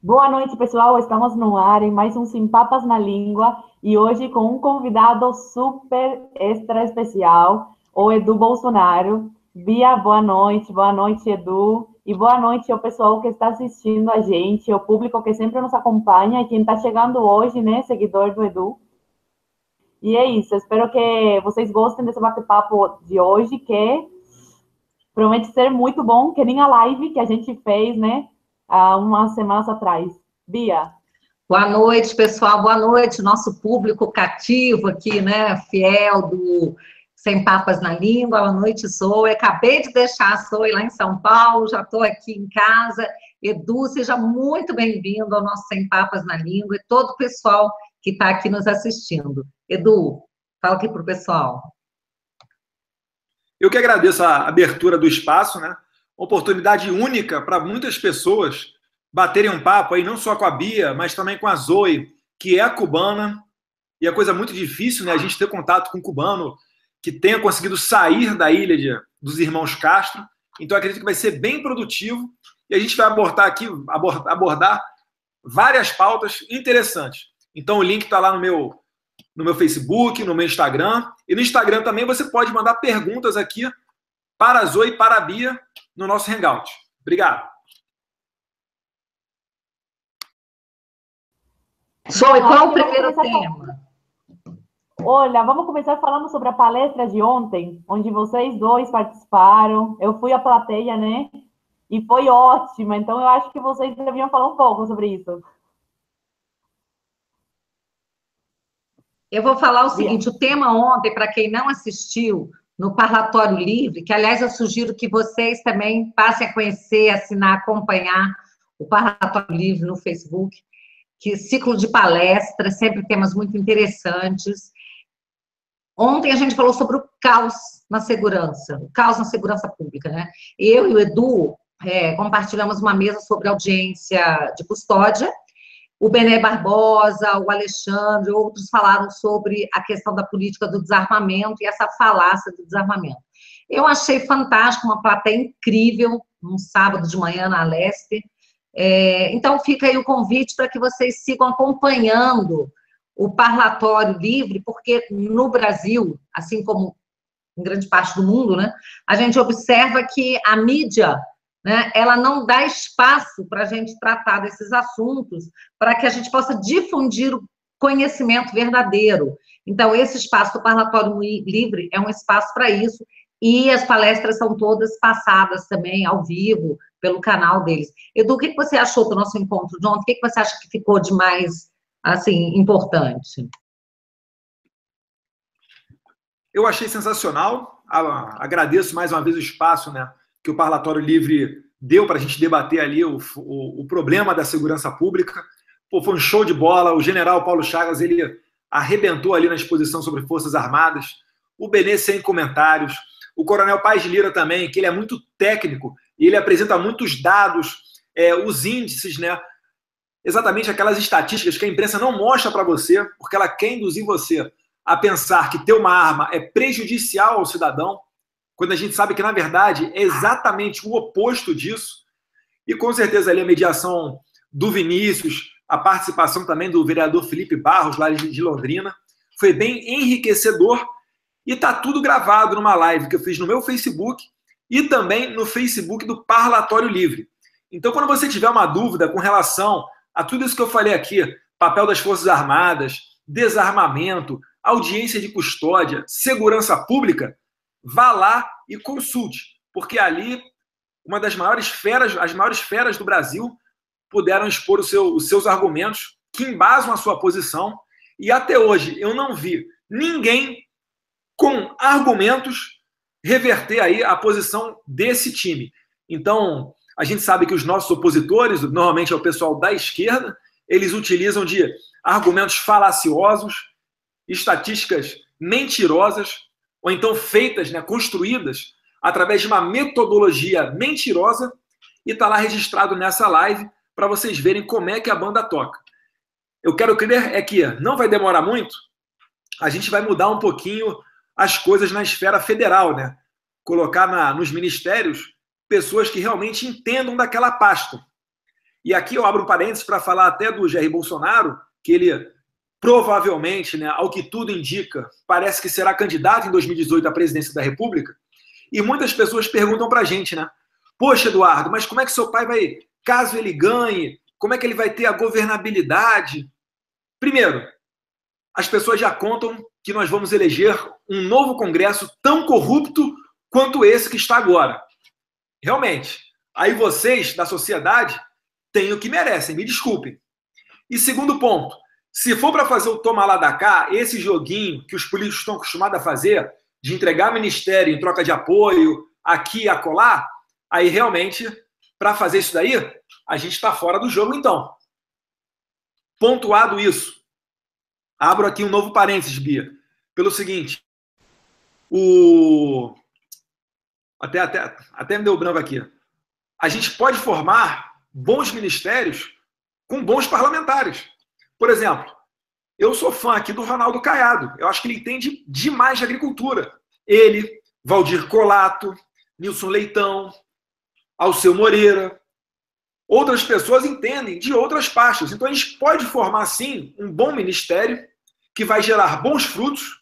Boa noite, pessoal. Estamos no ar em mais um Sem Papas na Língua e hoje com um convidado super extra especial, o Edu Bolsonaro. Bia, boa noite, Edu. E boa noite ao pessoal que está assistindo a gente, ao público que sempre nos acompanha e quem está chegando hoje, né, seguidor do Edu. E é isso, espero que vocês gostem desse bate-papo de hoje, que promete ser muito bom, que nem a live que a gente fez, né, há umas semanas atrás. Bia. Boa noite, pessoal. Boa noite, nosso público cativo aqui, né? Fiel do Sem Papas na Língua. Boa noite, Zoe. Acabei de deixar a Zoe lá em São Paulo, já estou aqui em casa. Edu, seja muito bem-vindo ao nosso Sem Papas na Língua e todo o pessoal que está aqui nos assistindo. Edu, fala aqui para o pessoal. Eu que agradeço a abertura do espaço, né? Oportunidade única para muitas pessoas baterem um papo aí, não só com a Bia, mas também com a Zoe, que é cubana, e é coisa muito difícil, né? A gente ter contato com um cubano que tenha conseguido sair da ilha dos irmãos Castro. Então, acredito que vai ser bem produtivo, e a gente vai abordar várias pautas interessantes. Então, o link está lá no meu Facebook, no meu Instagram, e no Instagram também você pode mandar perguntas aqui para a Zoe e para a Bia no nosso Hangout. Obrigado. Zoe, qual é o primeiro tema? Olha, vamos começar falando sobre a palestra de ontem, onde vocês dois participaram. Eu fui a plateia, né? E foi ótima. Então, eu acho que vocês deviam falar um pouco sobre isso. Eu vou falar o seguinte, o tema ontem, para quem não assistiu, no Parlatório Livre, que, aliás, eu sugiro que vocês também passem a conhecer, assinar, acompanhar o Parlatório Livre no Facebook, que ciclo de palestras, sempre temas muito interessantes. Ontem a gente falou sobre o caos na segurança pública, né? Eu e o Edu compartilhamos uma mesa sobre audiência de custódia. O Bené Barbosa, o Alexandre, outros falaram sobre a questão da política do desarmamento e essa falácia do desarmamento. Eu achei fantástico, uma plateia incrível, num sábado de manhã na Alesp. Então, fica aí o convite para que vocês sigam acompanhando o Parlatório Livre, porque no Brasil, assim como em grande parte do mundo, né, a gente observa que a mídia, né, ela não dá espaço para a gente tratar desses assuntos, para que a gente possa difundir o conhecimento verdadeiro. Então, esse espaço do Parlatório Livre é um espaço para isso, e as palestras são todas passadas também ao vivo, pelo canal deles. Edu, o que você achou do nosso encontro de ontem? O que você acha que ficou de mais, assim, importante? Eu achei sensacional. Agradeço mais uma vez o espaço, né, que o Parlatório Livre deu para a gente debater ali o problema da segurança pública. Pô, foi um show de bola. O general Paulo Chagas, ele arrebentou ali na exposição sobre Forças Armadas. O Benê sem comentários. O Coronel Paes de Lira também, que ele é muito técnico e ele apresenta muitos dados, os índices, né? Exatamente aquelas estatísticas que a imprensa não mostra para você, porque ela quer induzir você a pensar que ter uma arma é prejudicial ao cidadão, quando a gente sabe que, na verdade, é exatamente o oposto disso. E, com certeza, ali a mediação do Vinícius, a participação também do vereador Felipe Barros, lá de Londrina, foi bem enriquecedor. E está tudo gravado numa live que eu fiz no meu Facebook e também no Facebook do Parlatório Livre. Então, quando você tiver uma dúvida com relação a tudo isso que eu falei aqui, papel das Forças Armadas, desarmamento, audiência de custódia, segurança pública, vá lá e consulte, porque ali uma das maiores feras, as maiores feras do Brasil puderam expor os seus argumentos que embasam a sua posição, e até hoje eu não vi ninguém com argumentos reverter aí a posição desse time. Então, a gente sabe que os nossos opositores, normalmente é o pessoal da esquerda, eles utilizam de argumentos falaciosos, estatísticas mentirosas, ou então feitas, né, construídas através de uma metodologia mentirosa, e está lá registrado nessa live para vocês verem como é que a banda toca. Eu quero crer que não vai demorar muito, a gente vai mudar um pouquinho as coisas na esfera federal, né? Colocar nos ministérios pessoas que realmente entendam daquela pasta. E aqui eu abro um parênteses para falar até do Jair Bolsonaro, que ele provavelmente, né, ao que tudo indica, parece que será candidato em 2018 à presidência da República. E muitas pessoas perguntam para a gente, né? Poxa, Eduardo, mas como é que seu pai vai, caso ele ganhe, como é que ele vai ter a governabilidade? Primeiro, as pessoas já contam que nós vamos eleger um novo Congresso tão corrupto quanto esse que está agora. Realmente. Aí vocês, da sociedade, têm o que merecem, me desculpem. E segundo ponto, se for para fazer o toma lá da cá, esse joguinho que os políticos estão acostumados a fazer, de entregar ministério em troca de apoio, aqui e acolá, aí realmente, para fazer isso daí, a gente está fora do jogo então. Pontuado isso, abro aqui um novo parênteses, Bia, pelo seguinte, até me deu branco aqui. A gente pode formar bons ministérios com bons parlamentares. Por exemplo, eu sou fã aqui do Ronaldo Caiado. Eu acho que ele entende demais de agricultura. Ele, Valdir Colato, Nilson Leitão, Alceu Moreira. Outras pessoas entendem de outras pastas. Então a gente pode formar, sim, um bom ministério que vai gerar bons frutos,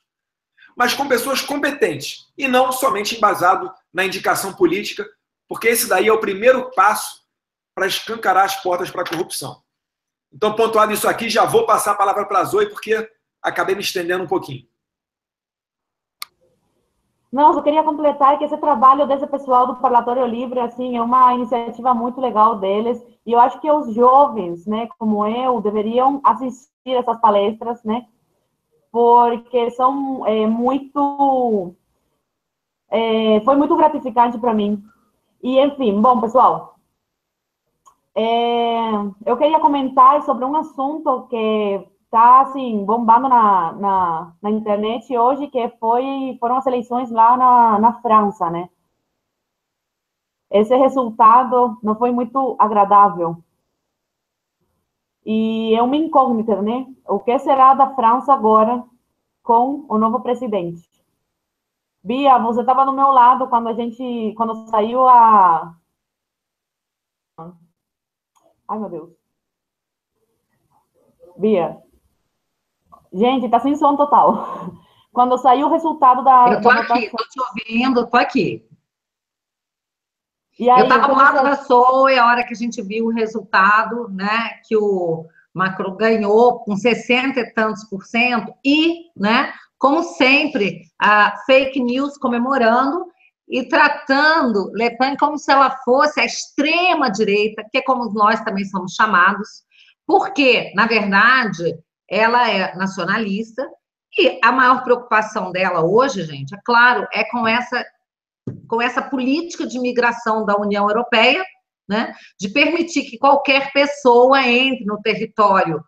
mas com pessoas competentes e não somente embasado na indicação política, porque esse daí é o primeiro passo para escancarar as portas para a corrupção. Então, pontuado isso aqui, já vou passar a palavra para a Zoe, porque acabei me estendendo um pouquinho. Não, eu queria completar que esse trabalho desse pessoal do Parlatório Livre, assim, é uma iniciativa muito legal deles, e eu acho que os jovens, né, como eu, deveriam assistir essas palestras, né, porque são foi muito gratificante para mim. E, enfim, bom, pessoal, eu queria comentar sobre um assunto que está, assim, bombando na internet hoje, que foram as eleições lá na França, né? Esse resultado não foi muito agradável. E é uma incógnita, né? O que será da França agora com o novo presidente? Bia, você estava do meu lado quando saiu a... Ai, meu Deus. Bia. Gente, tá sem som total. Quando saiu o resultado da... Eu tô aqui, tô te ouvindo, tô aqui. E aí, eu estava do lado da Zoe, a hora que a gente viu o resultado, né, que o Macron ganhou com 60 e tantos %, e, né, como sempre, a fake news comemorando e tratando Le Pen como se ela fosse a extrema-direita, que é como nós também somos chamados, porque, na verdade, ela é nacionalista, e a maior preocupação dela hoje, gente, é claro, é com essa política de imigração da União Europeia, né, de permitir que qualquer pessoa entre no território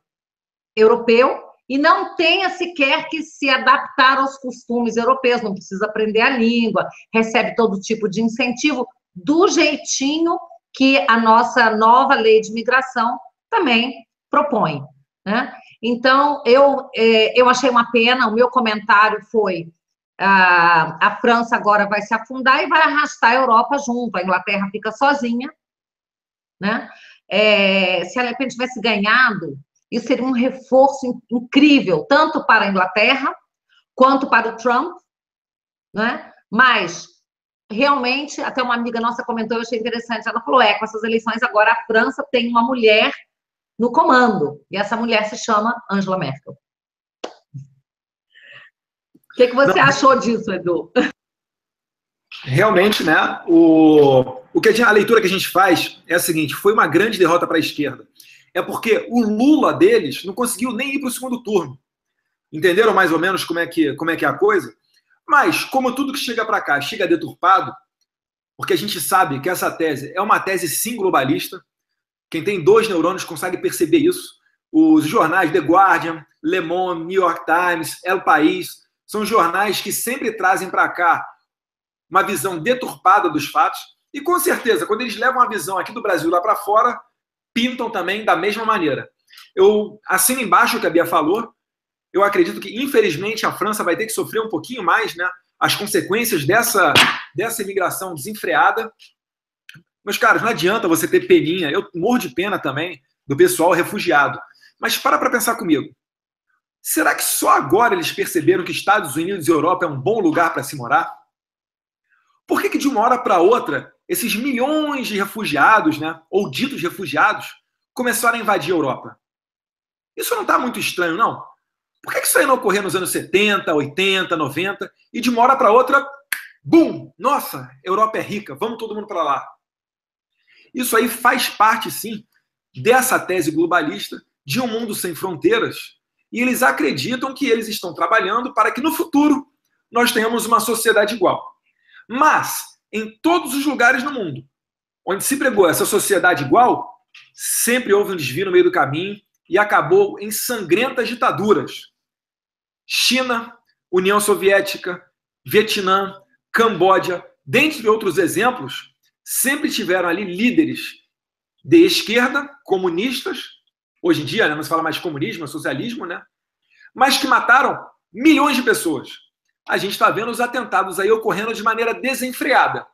europeu e não tenha sequer que se adaptar aos costumes europeus, não precisa aprender a língua, recebe todo tipo de incentivo, do jeitinho que a nossa nova lei de imigração também propõe, né? Então, eu achei uma pena, o meu comentário foi: a França agora vai se afundar e vai arrastar a Europa junto, a Inglaterra fica sozinha, né? Se a Le Pen tivesse ganhado, isso seria um reforço incrível, tanto para a Inglaterra, quanto para o Trump, né? Mas, realmente, até uma amiga nossa comentou, eu achei interessante, ela falou, com essas eleições agora a França tem uma mulher no comando, e essa mulher se chama Angela Merkel. O que você achou disso, Edu? Realmente, né? A leitura que a gente faz é a seguinte: foi uma grande derrota para a esquerda. É porque o Lula deles não conseguiu nem ir para o segundo turno. Entenderam mais ou menos como é que é a coisa? Mas, como tudo que chega para cá chega deturpado, porque a gente sabe que essa tese é uma tese sim globalista, quem tem 2 neurônios consegue perceber isso. Os jornais The Guardian, Le Monde, New York Times, El País, são jornais que sempre trazem para cá uma visão deturpada dos fatos, e com certeza, quando eles levam a visão aqui do Brasil lá para fora, pintam também da mesma maneira. Eu assino embaixo o que a Bia falou. Eu acredito que, infelizmente, a França vai ter que sofrer um pouquinho mais, né, as consequências dessa imigração desenfreada. Meus caros, não adianta você ter peninha, eu morro de pena também do pessoal refugiado. Mas para pensar comigo. Será que só agora eles perceberam que Estados Unidos e Europa é um bom lugar para se morar? Por que de uma hora para outra, esses milhões de refugiados, né, ou ditos refugiados, começaram a invadir a Europa? Isso não está muito estranho, não? Por que isso aí não ocorreu nos anos 70, 80, 90, e de uma hora para outra, bum! Nossa, Europa é rica, vamos todo mundo para lá. Isso aí faz parte, sim, dessa tese globalista de um mundo sem fronteiras, e eles acreditam que eles estão trabalhando para que no futuro nós tenhamos uma sociedade igual. Mas, em todos os lugares no mundo onde se pregou essa sociedade igual, sempre houve um desvio no meio do caminho e acabou em sangrentas ditaduras. China, União Soviética, Vietnã, Camboja, dentre outros exemplos, sempre tiveram ali líderes de esquerda, comunistas, hoje em dia, né, não se fala mais de comunismo, é socialismo, né? Mas que mataram milhões de pessoas. A gente está vendo os atentados aí ocorrendo de maneira desenfreada.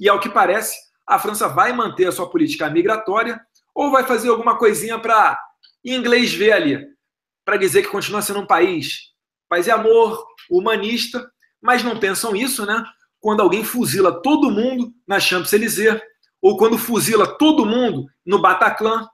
E, ao que parece, a França vai manter a sua política migratória ou vai fazer alguma coisinha para inglês ver ali, para dizer que continua sendo um país paz e amor, humanista, mas não pensam isso, né? Quando alguém fuzila todo mundo na Champs-Élysées, ou quando fuzila todo mundo no Bataclan.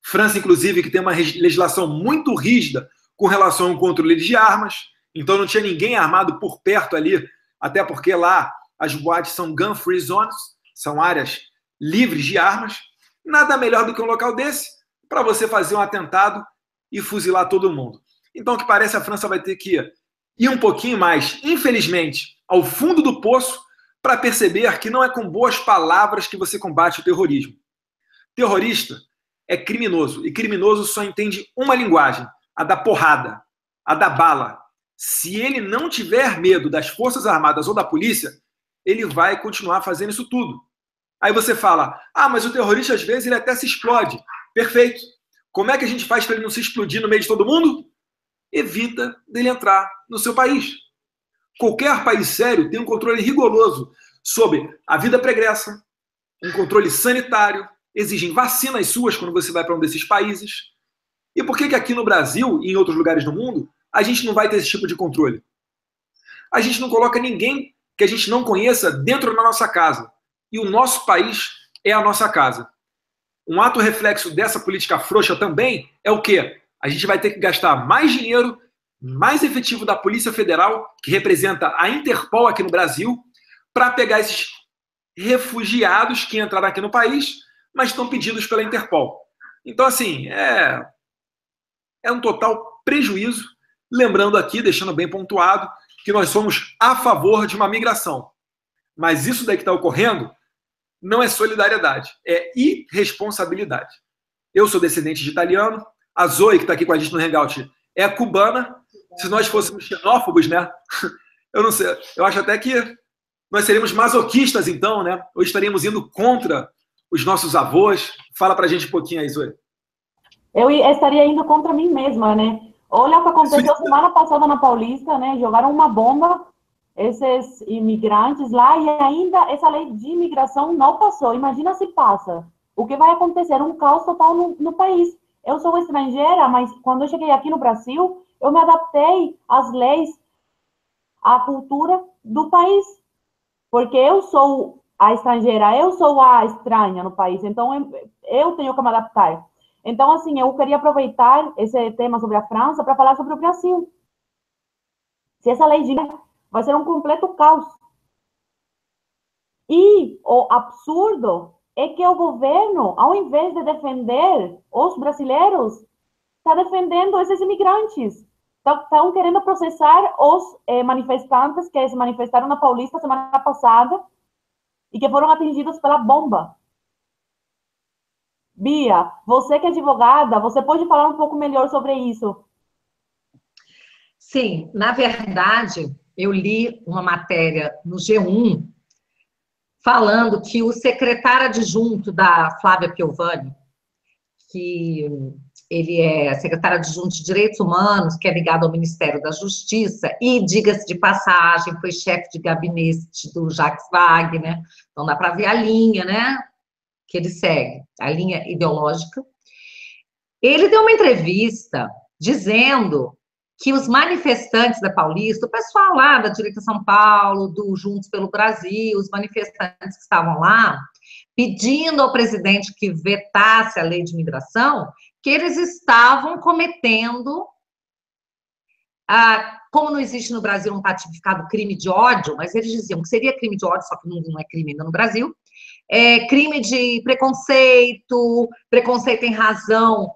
França, inclusive, que tem uma legislação muito rígida com relação ao controle de armas, então não tinha ninguém armado por perto ali, até porque lá as boates são gun-free zones, são áreas livres de armas. Nada melhor do que um local desse para você fazer um atentado e fuzilar todo mundo. Então, o que parece, a França vai ter que ir um pouquinho mais, infelizmente, ao fundo do poço para perceber que não é com boas palavras que você combate o terrorismo. Terrorista é criminoso, e criminoso só entende uma linguagem, a da porrada, a da bala. Se ele não tiver medo das Forças Armadas ou da polícia, ele vai continuar fazendo isso tudo. Aí você fala, mas o terrorista às vezes ele até se explode. Perfeito. Como é que a gente faz para ele não se explodir no meio de todo mundo? Evita dele entrar no seu país. Qualquer país sério tem um controle rigoroso sobre a vida pregressa, um controle sanitário, exigem vacinas suas quando você vai para um desses países. E por que aqui no Brasil e em outros lugares do mundo a gente não vai ter esse tipo de controle? A gente não coloca ninguém que a gente não conheça dentro da nossa casa. E o nosso país é a nossa casa. Um ato reflexo dessa política frouxa também é o quê? A gente vai ter que gastar mais dinheiro, mais efetivo da Polícia Federal, que representa a Interpol aqui no Brasil, para pegar esses refugiados que entraram aqui no país, mas estão pedidos pela Interpol. Então, assim, é um total prejuízo. Lembrando aqui, deixando bem pontuado, que nós somos a favor de uma migração. Mas isso daí que está ocorrendo não é solidariedade, é irresponsabilidade. Eu sou descendente de italiano, a Zoe, que está aqui com a gente no Hangout, é cubana. Se nós fôssemos xenófobos, né? Eu não sei, eu acho até que nós seríamos masoquistas, então, né? Ou estaríamos indo contra os nossos avós. Fala pra gente um pouquinho aí, Zoe. Eu estaria indo contra mim mesma, né? Olha o que aconteceu semana passada na Paulista, né? Jogaram uma bomba, esses imigrantes lá, e ainda essa lei de imigração não passou. Imagina se passa. O que vai acontecer? Um caos total no país. Eu sou estrangeira, mas quando eu cheguei aqui no Brasil, eu me adaptei às leis, à cultura do país. Porque eu sou a estrangeira, eu sou a estranha no país, então eu tenho que me adaptar. Então, assim, eu queria aproveitar esse tema sobre a França para falar sobre o Brasil. Se essa lei vai ser um completo caos. E o absurdo é que o governo, ao invés de defender os brasileiros, está defendendo esses imigrantes. Estão querendo processar os manifestantes que se manifestaram na Paulista semana passada e que foram atingidos pela bomba. Bia, você que é advogada, você pode falar um pouco melhor sobre isso? Sim, na verdade, eu li uma matéria no G1 falando que o secretário adjunto da Flávia Piovani, que ele é secretário adjunto de Direitos Humanos, que é ligado ao Ministério da Justiça, e, diga-se de passagem, foi chefe de gabinete do Jacques Wagner, então dá para ver a linha, né? que ele segue, a linha ideológica. Ele deu uma entrevista dizendo que os manifestantes da Paulista, o pessoal lá da direita São Paulo, do Juntos pelo Brasil, os manifestantes que estavam lá, pedindo ao presidente que vetasse a lei de imigração, que eles estavam cometendo, como não existe no Brasil um tipificado crime de ódio, mas eles diziam que seria crime de ódio, só que não é crime ainda no Brasil, crime de preconceito em razão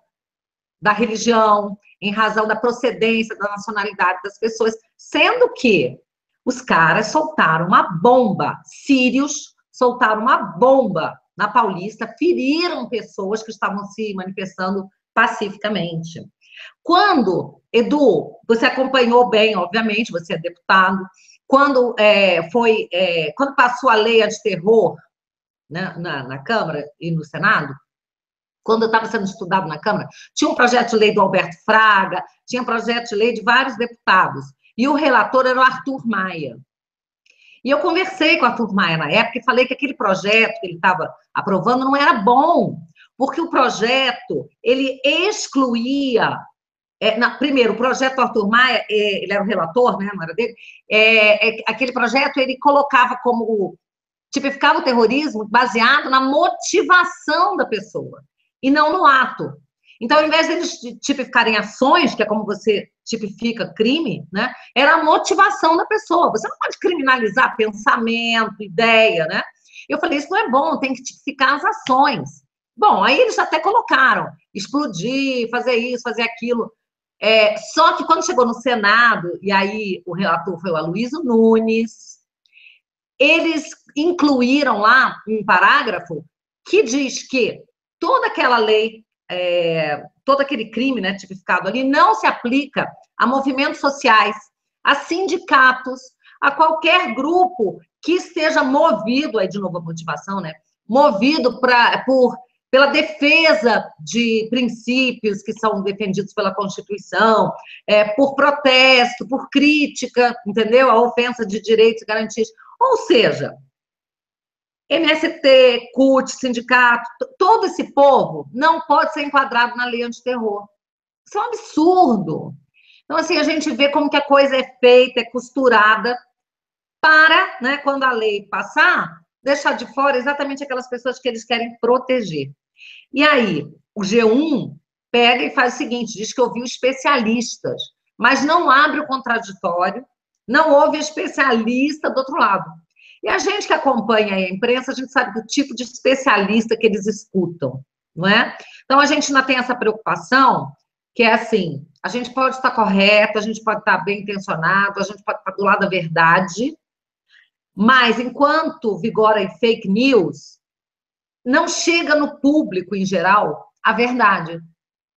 da religião, em razão da procedência, da nacionalidade das pessoas, sendo que os caras soltaram uma bomba, sírios soltaram uma bomba na Paulista, feriram pessoas que estavam se manifestando pacificamente. Quando, Edu, você acompanhou bem, obviamente, você é deputado, quando passou a lei antiterror, né, na Câmara e no Senado, quando eu estava sendo estudado na Câmara, tinha um projeto de lei do Alberto Fraga, tinha um projeto de lei de vários deputados, e o relator era o Arthur Maia. E eu conversei com o Arthur Maia na época e falei que aquele projeto que ele estava aprovando não era bom, porque o projeto, ele excluía... primeiro, o projeto do Arthur Maia, ele era o relator, né, não era dele, aquele projeto, ele colocava como... tipificava o terrorismo baseado na motivação da pessoa, e não no ato. Então, ao invés deles tipificarem ações, que é como você tipifica crime, né, era a motivação da pessoa. Você não pode criminalizar pensamento, ideia, né? Eu falei, isso não é bom, tem que tipificar as ações. Bom, aí eles até colocaram, explodir, fazer isso, fazer aquilo. Só que quando chegou no Senado, e aí o relator foi o Aloysio Nunes, eles incluíram lá um parágrafo que diz que toda aquela lei, todo aquele crime, né, tipificado ali, não se aplica a movimentos sociais, a sindicatos, a qualquer grupo que esteja movido, aí de novo a motivação, né, movido pela defesa de princípios que são defendidos pela Constituição, por protesto, por crítica, entendeu? A ofensa de direitos e garantias. Ou seja, MST, CUT, sindicato, todo esse povo não pode ser enquadrado na lei antiterror. Isso é um absurdo. Então, assim, a gente vê como que a coisa é feita, é costurada para, né, quando a lei passar, deixar de fora exatamente aquelas pessoas que eles querem proteger. E aí, o G1 pega e faz o seguinte, diz que ouviu especialistas, mas não abre o contraditório, não ouve especialista do outro lado. E a gente que acompanha a imprensa, a gente sabe do tipo de especialista que eles escutam, não é? Então, a gente ainda tem essa preocupação, que é assim, a gente pode estar correto, a gente pode estar bem intencionado, a gente pode estar do lado da verdade, mas enquanto vigora fake news, não chega no público, em geral, a verdade.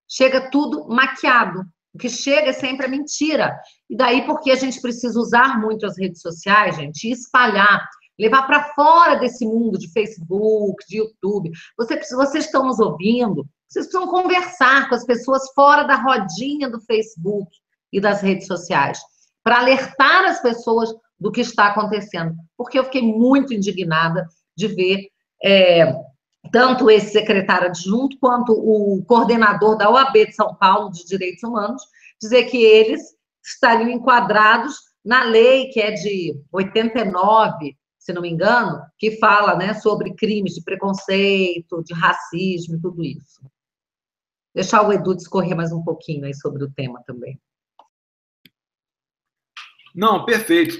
Chega tudo maquiado. O que chega é sempre a mentira. E daí porque a gente precisa usar muito as redes sociais, gente, e espalhar, levar para fora desse mundo de Facebook, de YouTube. Vocês estão nos ouvindo, vocês precisam conversar com as pessoas fora da rodinha do Facebook e das redes sociais, para alertar as pessoas do que está acontecendo. Porque eu fiquei muito indignada de ver tanto esse secretário adjunto quanto o coordenador da OAB de São Paulo de Direitos Humanos dizer que eles estariam enquadrados na lei que é de 89, se não me engano, que fala, né, sobre crimes de preconceito, de racismo e tudo isso. Deixar o Edu discorrer mais um pouquinho aí sobre o tema também. Não, perfeito.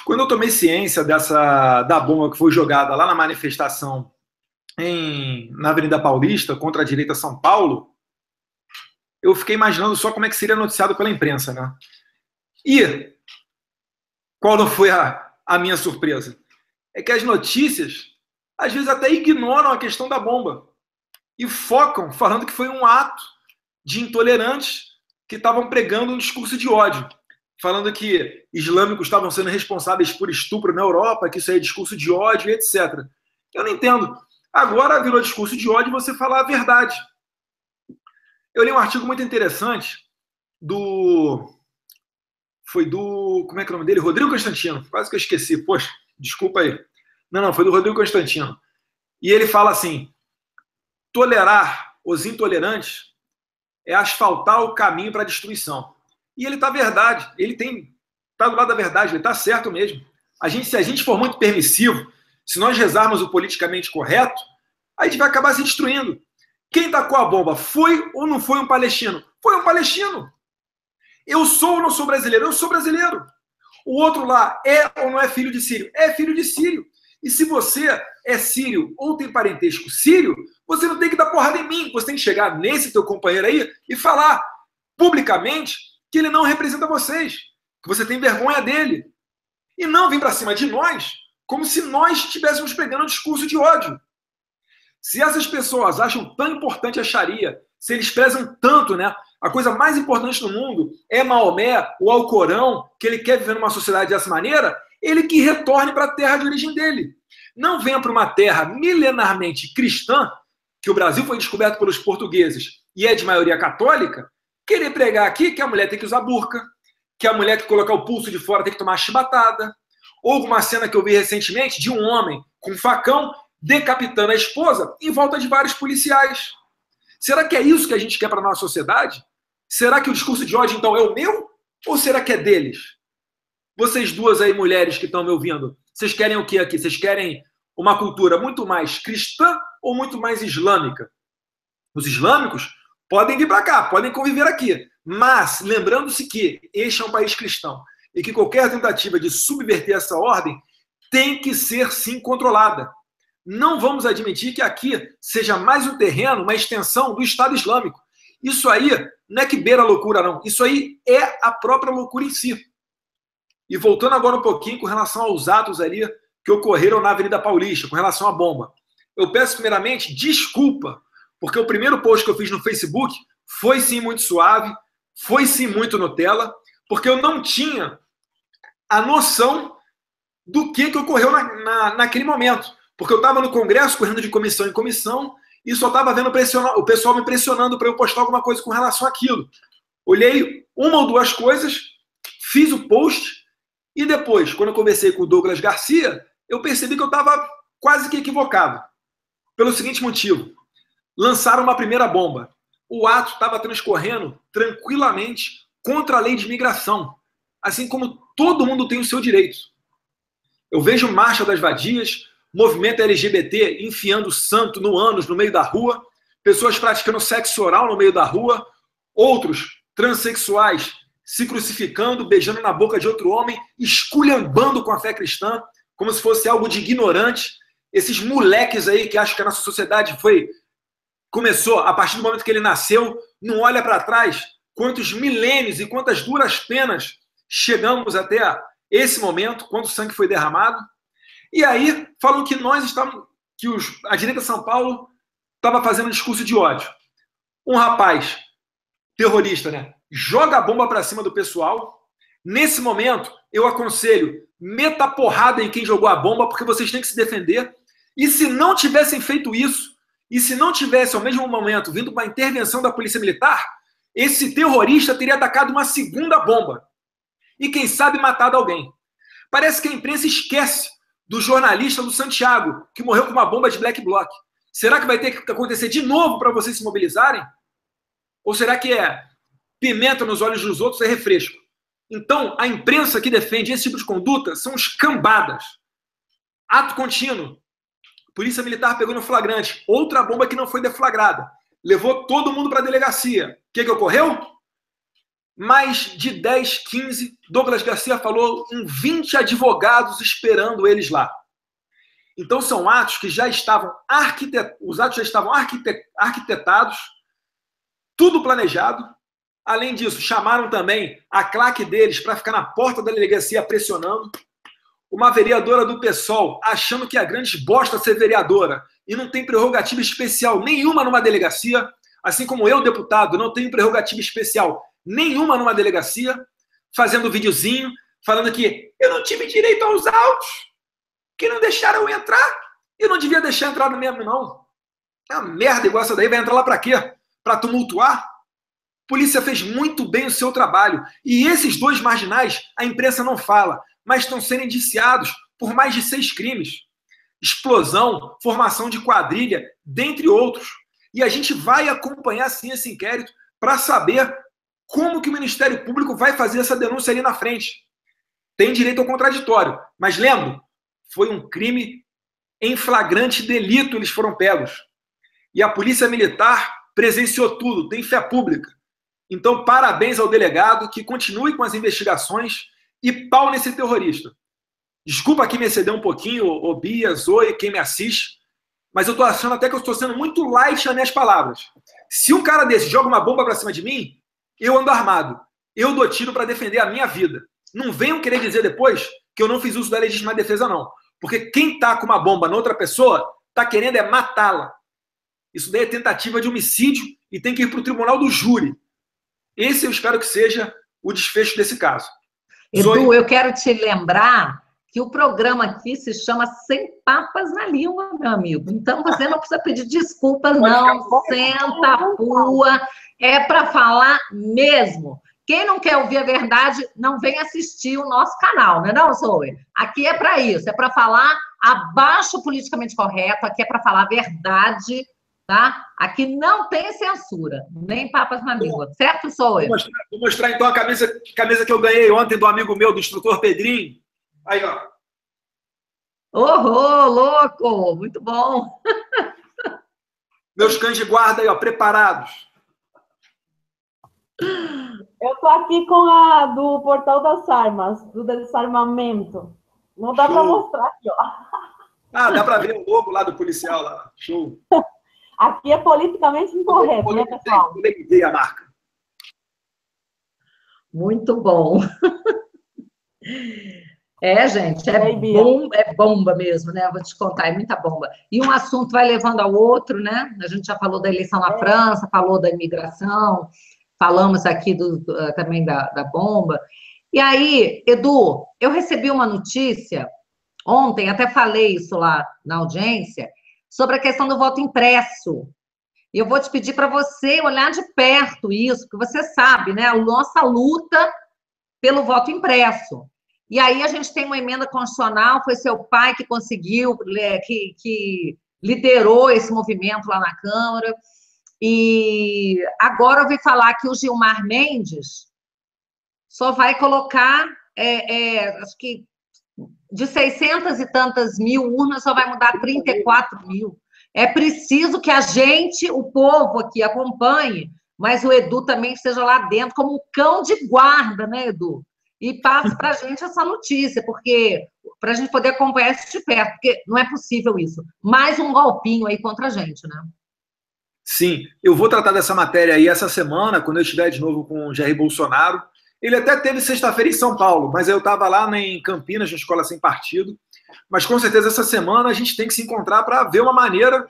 Quando eu tomei ciência da bomba que foi jogada lá na manifestação na Avenida Paulista contra a direita São Paulo, eu fiquei imaginando só como é que seria noticiado pela imprensa, né? E qual não foi a minha surpresa? É que as notícias, às vezes, até ignoram a questão da bomba e focam falando que foi um ato de intolerantes que estavam pregando um discurso de ódio, falando que islâmicos estavam sendo responsáveis por estupro na Europa, que isso aí é discurso de ódio, etc. Eu não entendo. Agora virou discurso de ódio você falar a verdade. Eu li um artigo muito interessante como é que é o nome dele? Rodrigo Constantino. Quase que eu esqueci. Poxa, desculpa aí. Não, foi do Rodrigo Constantino. E ele fala assim, tolerar os intolerantes é asfaltar o caminho para a destruição. E ele está verdade, está do lado da verdade, ele está certo mesmo. Se a gente for muito permissivo, se nós rezarmos o politicamente correto, a gente vai acabar se destruindo. Quem tacou a bomba foi ou não foi um palestino? Foi um palestino. Eu sou ou não sou brasileiro? Eu sou brasileiro. O outro lá é ou não é filho de sírio? É filho de sírio. E se você é sírio ou tem parentesco sírio, você não tem que dar porrada em mim. Você tem que chegar nesse teu companheiro aí e falar publicamente que ele não representa vocês, que você tem vergonha dele. E não vir para cima de nós como se nós estivéssemos pregando um discurso de ódio. Se essas pessoas acham tão importante a Sharia, se eles prezam tanto, né? A coisa mais importante do mundo é Maomé, o Alcorão, que ele quer viver numa sociedade dessa maneira, ele que retorne para a terra de origem dele. Não venha para uma terra milenarmente cristã, que o Brasil foi descoberto pelos portugueses e é de maioria católica, querer pregar aqui que a mulher tem que usar burca, que a mulher que colocar o pulso de fora tem que tomar chibatada. Ou uma cena que eu vi recentemente de um homem com um facão decapitando a esposa em volta de vários policiais. Será que é isso que a gente quer para a nossa sociedade? Será que o discurso de ódio, então, é o meu? Ou será que é deles? Vocês duas aí, mulheres que estão me ouvindo, vocês querem o que aqui? Vocês querem uma cultura muito mais cristã ou muito mais islâmica? Os islâmicos podem vir para cá, podem conviver aqui. Mas, lembrando-se que este é um país cristão e que qualquer tentativa de subverter essa ordem tem que ser, sim, controlada. Não vamos admitir que aqui seja mais um terreno, uma extensão do Estado Islâmico. Isso aí não é que beira a loucura, não. Isso aí é a própria loucura em si. E voltando agora um pouquinho com relação aos atos ali que ocorreram na Avenida Paulista, com relação à bomba. Eu peço primeiramente desculpa, porque o primeiro post que eu fiz no Facebook foi sim muito suave, foi sim muito Nutella, porque eu não tinha a noção do que ocorreu naquele momento. Porque eu estava no Congresso, correndo de comissão em comissão, e só estava vendo o pessoal me pressionando para eu postar alguma coisa com relação àquilo. Olhei uma ou duas coisas, fiz o post, e depois, quando eu conversei com o Douglas Garcia, eu percebi que eu estava quase que equivocado. Pelo seguinte motivo: lançaram uma primeira bomba. O ato estava transcorrendo tranquilamente contra a lei de imigração, assim como todo mundo tem o seu direito. Eu vejo marcha das vadias, movimento LGBT enfiando santo no ânus no meio da rua, pessoas praticando sexo oral no meio da rua, outros transexuais se crucificando, beijando na boca de outro homem, esculhambando com a fé cristã, como se fosse algo de ignorante. Esses moleques aí que acham que a nossa sociedade começou a partir do momento que ele nasceu, não olha para trás quantos milênios e quantas duras penas chegamos até esse momento, quanto sangue foi derramado. E aí falam que a direita de São Paulo estava fazendo um discurso de ódio. Um rapaz terrorista, né, joga a bomba para cima do pessoal. Nesse momento, eu aconselho, meta porrada em quem jogou a bomba, porque vocês têm que se defender. E se não tivessem feito isso, e se não tivesse ao mesmo momento vindo uma intervenção da Polícia Militar, esse terrorista teria atacado uma segunda bomba. E quem sabe matado alguém. Parece que a imprensa esquece do jornalista do Santiago, que morreu com uma bomba de black bloc. Será que vai ter que acontecer de novo para vocês se mobilizarem? Ou será que é pimenta nos olhos dos outros é refresco? Então, a imprensa que defende esse tipo de conduta são os cambadas. Ato contínuo. Polícia Militar pegou no flagrante. Outra bomba que não foi deflagrada. Levou todo mundo para a delegacia. O que ocorreu? Mais de 10, 15, Douglas Garcia falou, em 20 advogados esperando eles lá. Então são atos que já estavam arquitetados, tudo planejado. Além disso, chamaram também a claque deles para ficar na porta da delegacia pressionando. Uma vereadora do PSOL achando que é a grande bosta ser vereadora e não tem prerrogativa especial nenhuma numa delegacia, assim como eu, deputado, não tenho prerrogativa especial nenhuma numa delegacia, fazendo videozinho, falando que eu não tive direito aos autos, que não deixaram eu entrar, eu não devia deixar entrar no mesmo, não. É uma merda igual essa daí, vai entrar lá pra quê? Pra tumultuar? A polícia fez muito bem o seu trabalho. E esses dois marginais, a imprensa não fala, mas estão sendo indiciados por mais de 6 crimes. Explosão, formação de quadrilha, dentre outros. E a gente vai acompanhar, sim, esse inquérito para saber como que o Ministério Público vai fazer essa denúncia ali na frente. Tem direito ao contraditório. Mas lembro, foi um crime em flagrante delito, eles foram pegos. E a Polícia Militar presenciou tudo, tem fé pública. Então, parabéns ao delegado, que continue com as investigações e pau nesse terrorista. Desculpa aqui me exceder um pouquinho, ô Bia, Zoe, quem me assiste, mas eu estou achando até que eu estou sendo muito light nas minhas palavras. Se um cara desse joga uma bomba para cima de mim, eu ando armado. Eu dou tiro para defender a minha vida. Não venham querer dizer depois que eu não fiz uso da legítima defesa, não. Porque quem está com uma bomba na outra pessoa está querendo é matá-la. Isso daí é tentativa de homicídio e tem que ir para o tribunal do júri. Esse eu espero que seja o desfecho desse caso. Edu, Zoe... eu quero te lembrar que o programa aqui se chama Sem Papas na Língua, meu amigo. Então, você não precisa pedir desculpas, não. Senta, pua. É para falar mesmo. Quem não quer ouvir a verdade, não vem assistir o nosso canal, não é não, Zoe? Aqui é para isso, é para falar abaixo politicamente correto, aqui é para falar a verdade, tá? Aqui não tem censura, nem papas na língua, certo, Zoe? Vou mostrar então a camisa que eu ganhei ontem do amigo meu, do instrutor Pedrinho. Aí, ó. Oh, louco! Muito bom! Meus cães de guarda aí, ó, preparados. Eu tô aqui com a do Portal das Armas, do desarmamento. Não dá para mostrar aqui, ó. Ah, dá para ver o logo lá do policial lá. Show. Aqui é politicamente incorreto, né, pessoal? Eu liguei a marca. Muito bom. É, gente, é bomba mesmo, né? Eu vou te contar, é muita bomba. E um assunto vai levando ao outro, né? A gente já falou da eleição na França, falou da imigração, falamos aqui também da bomba. E aí, Edu, eu recebi uma notícia ontem, até falei isso lá na audiência, sobre a questão do voto impresso. E eu vou te pedir para você olhar de perto isso, porque você sabe, né? A nossa luta pelo voto impresso. E aí a gente tem uma emenda constitucional, foi seu pai que conseguiu, que liderou esse movimento lá na Câmara. E agora eu ouvi falar que o Gilmar Mendes só vai colocar, acho que de 600 e tantas mil urnas, só vai mudar 34 mil. É preciso que a gente, o povo aqui, acompanhe, mas o Edu também esteja lá dentro como um cão de guarda, né, Edu? E passe para a gente essa notícia, porque para a gente poder acompanhar isso de perto, porque não é possível isso. Mais um golpinho aí contra a gente, né? Sim, eu vou tratar dessa matéria aí essa semana, quando eu estiver de novo com o Jair Bolsonaro. Ele até teve sexta-feira em São Paulo, mas eu estava lá em Campinas, na Escola Sem Partido. Mas com certeza essa semana a gente tem que se encontrar para ver uma maneira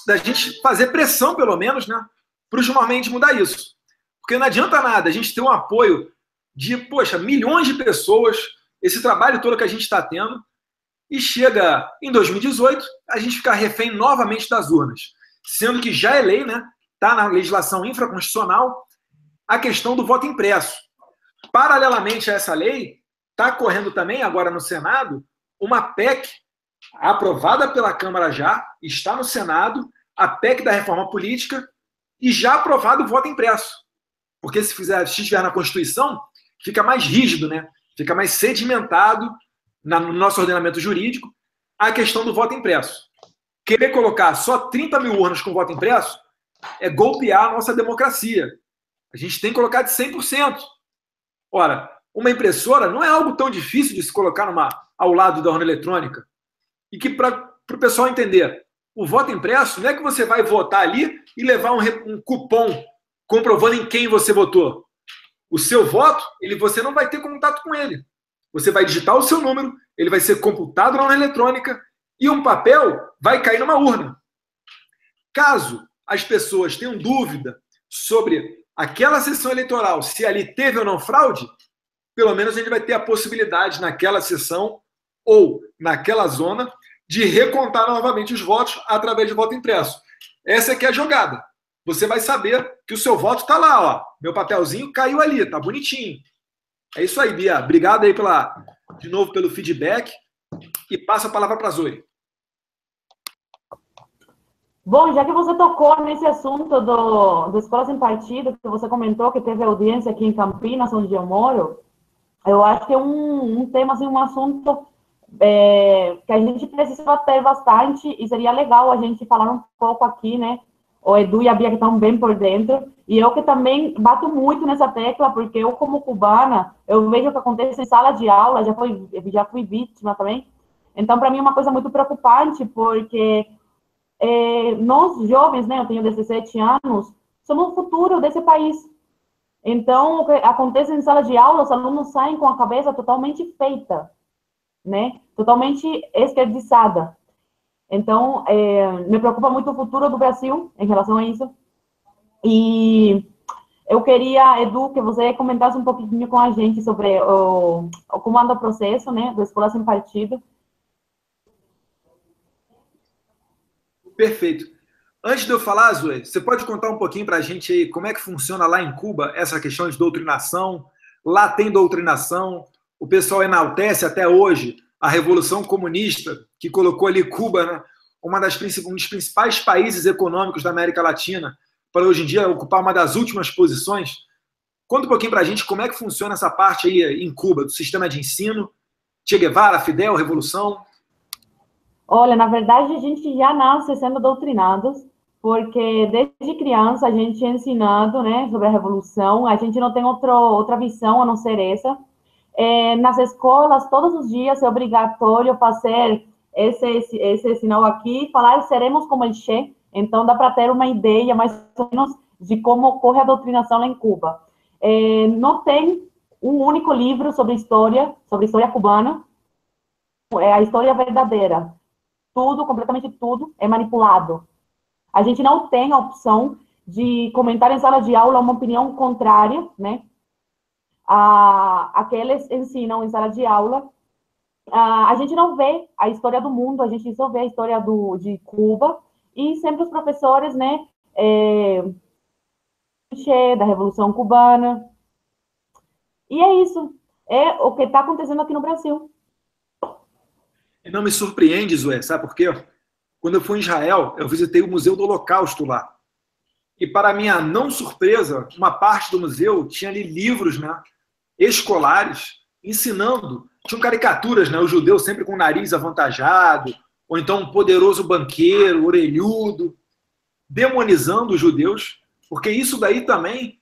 da gente fazer pressão, pelo menos, né, para o Gilmar Mendes mudar isso. Porque não adianta nada a gente ter um apoio de, poxa, milhões de pessoas, esse trabalho todo que a gente está tendo, e chega em 2018, a gente ficar refém novamente das urnas. Sendo que já é lei, né? Está na legislação infraconstitucional, a questão do voto impresso. Paralelamente a essa lei, está correndo também, agora no Senado, uma PEC aprovada pela Câmara já, está no Senado, a PEC da reforma política, e já aprovado o voto impresso. Porque se estiver na Constituição, fica mais rígido, né? Fica mais sedimentado no nosso ordenamento jurídico a questão do voto impresso. Querer colocar só 30 mil urnas com voto impresso é golpear a nossa democracia. A gente tem que colocar de 100%. Ora, uma impressora não é algo tão difícil de se colocar ao lado da urna eletrônica. E que, para o pessoal entender, o voto impresso não é que você vai votar ali e levar um cupom comprovando em quem você votou. O seu voto, você não vai ter contato com ele. Você vai digitar o seu número, ele vai ser computado na urna eletrônica e um papel vai cair numa urna. Caso as pessoas tenham dúvida sobre aquela sessão eleitoral, se ali teve ou não fraude, pelo menos a gente vai ter a possibilidade naquela sessão ou naquela zona de recontar novamente os votos através de voto impresso. Essa aqui é a jogada. Você vai saber que o seu voto está lá, ó. Meu papelzinho caiu ali, tá bonitinho. É isso aí, Bia. Obrigado aí de novo pelo feedback. E passa a palavra para a Zoe. Bom, já que você tocou nesse assunto do Escola Sem Partido, que você comentou que teve audiência aqui em Campinas, onde eu moro, eu acho que é um tema, assim, um assunto que a gente precisa ter bastante e seria legal a gente falar um pouco aqui, né? O Edu e a Bia que estão bem por dentro, e eu que também bato muito nessa tecla, porque eu, como cubana, eu vejo o que acontece em sala de aula, já fui vítima também, então, para mim, é uma coisa muito preocupante, porque nós, jovens, né, eu tenho 17 anos, somos o futuro desse país. Então, o que acontece em sala de aula, os alunos saem com a cabeça totalmente feita, né? Totalmente esquerdizada. Então, me preocupa muito o futuro do Brasil em relação a isso. E eu queria, Edu, que você comentasse um pouquinho com a gente sobre como anda o processo, né, do Escola Sem Partido. Perfeito. Antes de eu falar, Zoe, você pode contar um pouquinho para a gente aí como é que funciona lá em Cuba essa questão de doutrinação? Lá tem doutrinação, o pessoal enaltece até hoje a Revolução Comunista, que colocou ali Cuba, né, um dos principais países econômicos da América Latina, para hoje em dia ocupar uma das últimas posições. Conta um pouquinho para a gente como é que funciona essa parte aí em Cuba, do sistema de ensino, Che Guevara, Fidel, Revolução. Olha, na verdade, a gente já nasce sendo doutrinados, porque desde criança a gente é ensinado, né, sobre a Revolução, a gente não tem outra visão a não ser essa. Nas escolas, todos os dias é obrigatório fazer esse sinal aqui, falar seremos como el Che, então dá para ter uma ideia mais ou menos de como ocorre a doutrinação lá em Cuba. Não tem um único livro sobre história cubana, é a história verdadeira. Tudo, completamente tudo, é manipulado. A gente não tem a opção de comentar em sala de aula uma opinião contrária, né? A que eles ensinam em sala de aula. A gente não vê a história do mundo, a gente só vê a história de Cuba, e sempre os professores, né, da Revolução Cubana. E é isso. É o que está acontecendo aqui no Brasil. E não me surpreende, Zoé, sabe por quê? Quando eu fui em Israel, eu visitei o Museu do Holocausto lá. E, para minha não surpresa, uma parte do museu tinha ali livros, né, escolares, ensinando. Tinham caricaturas, né, o judeu sempre com o nariz avantajado, ou então um poderoso banqueiro, orelhudo, demonizando os judeus, porque isso daí também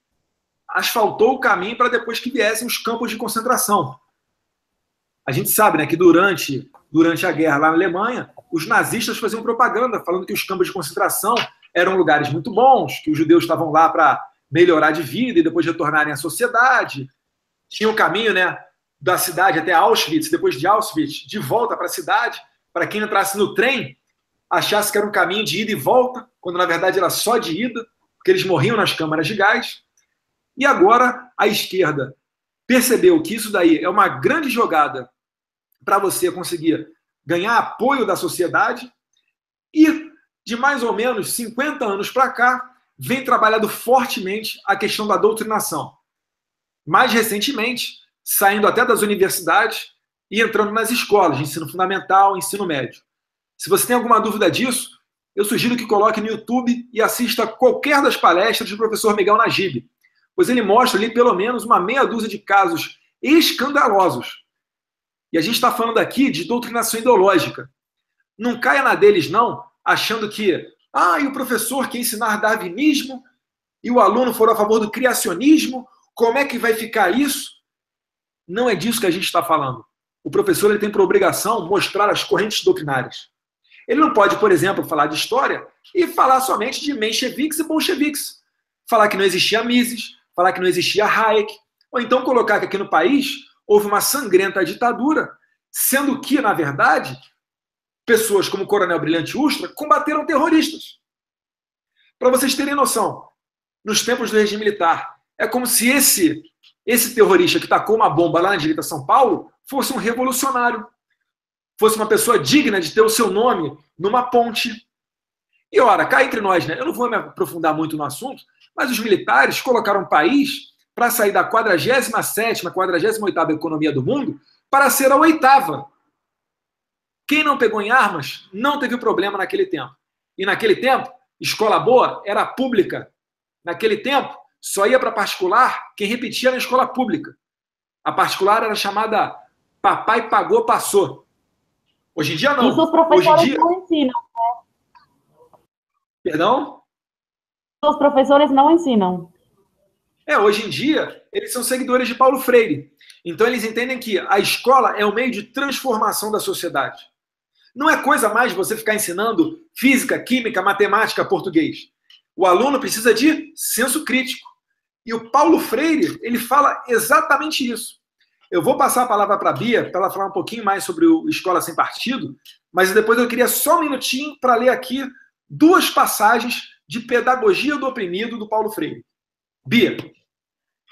asfaltou o caminho para depois que viessem os campos de concentração. A gente sabe, né, que durante a guerra lá na Alemanha, os nazistas faziam propaganda falando que os campos de concentração eram lugares muito bons, que os judeus estavam lá para melhorar de vida e depois retornarem à sociedade. Tinha o caminho, né, da cidade até Auschwitz, depois de Auschwitz, de volta para a cidade, para quem entrasse no trem, achasse que era um caminho de ida e volta, quando na verdade era só de ida, porque eles morriam nas câmaras de gás. E agora a esquerda percebeu que isso daí é uma grande jogada para você conseguir ganhar apoio da sociedade e, de mais ou menos 50 anos para cá, vem trabalhando fortemente a questão da doutrinação. Mais recentemente, saindo até das universidades e entrando nas escolas de ensino fundamental, ensino médio. Se você tem alguma dúvida disso, eu sugiro que coloque no YouTube e assista qualquer das palestras do professor Miguel Najib, pois ele mostra ali pelo menos uma meia dúzia de casos escandalosos. E a gente está falando aqui de doutrinação ideológica. Não caia na deles, não, achando que e o professor quer ensinar darwinismo e o aluno for a favor do criacionismo, como é que vai ficar isso? Não é disso que a gente está falando. O professor ele tem por obrigação mostrar as correntes doutrinárias. Ele não pode, por exemplo, falar de história e falar somente de mencheviques e bolcheviques. Falar que não existia Mises, falar que não existia Hayek, ou então colocar que aqui no país houve uma sangrenta ditadura, sendo que, na verdade, pessoas como o Coronel Brilhante Ustra combateram terroristas. Para vocês terem noção, nos tempos do regime militar, é como se esse terrorista que tacou uma bomba lá na direita São Paulo fosse um revolucionário, fosse uma pessoa digna de ter o seu nome numa ponte. E, ora, cá entre nós, né? Eu não vou me aprofundar muito no assunto, mas os militares colocaram o país para sair da 47ª, 48ª economia do mundo para ser a 8ª. Quem não pegou em armas não teve problema naquele tempo. E naquele tempo, escola boa era pública. Naquele tempo, só ia para particular quem repetia na escola pública. A particular era chamada papai pagou, passou. Hoje em dia, não. Isso os professores Hoje em dia... não ensinam. Perdão? Os professores não ensinam. Hoje em dia, eles são seguidores de Paulo Freire. Então, eles entendem que a escola é um meio de transformação da sociedade. Não é coisa mais você ficar ensinando física, química, matemática, português. O aluno precisa de senso crítico. E o Paulo Freire, ele fala exatamente isso. Eu vou passar a palavra para a Bia, para ela falar um pouquinho mais sobre o Escola Sem Partido, mas depois eu queria só um minutinho para ler aqui 2 passagens de Pedagogia do Oprimido, do Paulo Freire. Bia.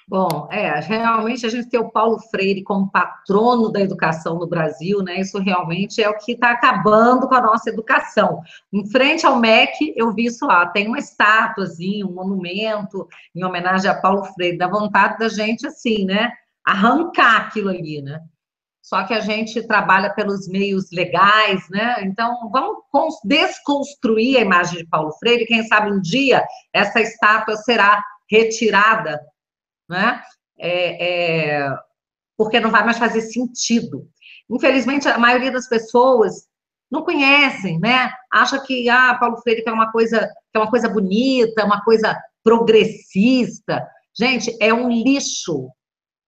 Bom, realmente a gente ter o Paulo Freire como patrono da educação no Brasil, né? Isso realmente é o que está acabando com a nossa educação. Em frente ao MEC, eu vi isso lá, tem uma estátuazinha, um monumento em homenagem a Paulo Freire, dá vontade da gente, assim, né? Arrancar aquilo ali, né? Só que a gente trabalha pelos meios legais, né? Então, vamos desconstruir a imagem de Paulo Freire, quem sabe um dia essa estátua será retirada, né? Porque não vai mais fazer sentido. Infelizmente, a maioria das pessoas não conhecem, né? Acha que Paulo Freire é uma coisa bonita, uma coisa progressista. Gente, é um lixo.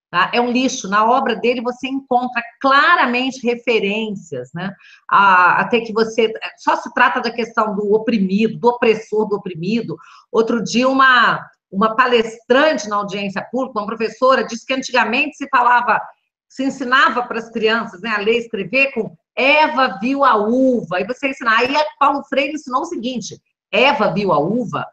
Tá? É um lixo. Na obra dele você encontra claramente referências, né? Até que você... Só se trata da questão do oprimido, do opressor, do oprimido. Outro dia, uma palestrante na audiência pública, uma professora, disse que antigamente se ensinava para as crianças, né, a ler e escrever com Eva viu a uva. E você ensinar. Aí Paulo Freire ensinou o seguinte: Eva viu a uva.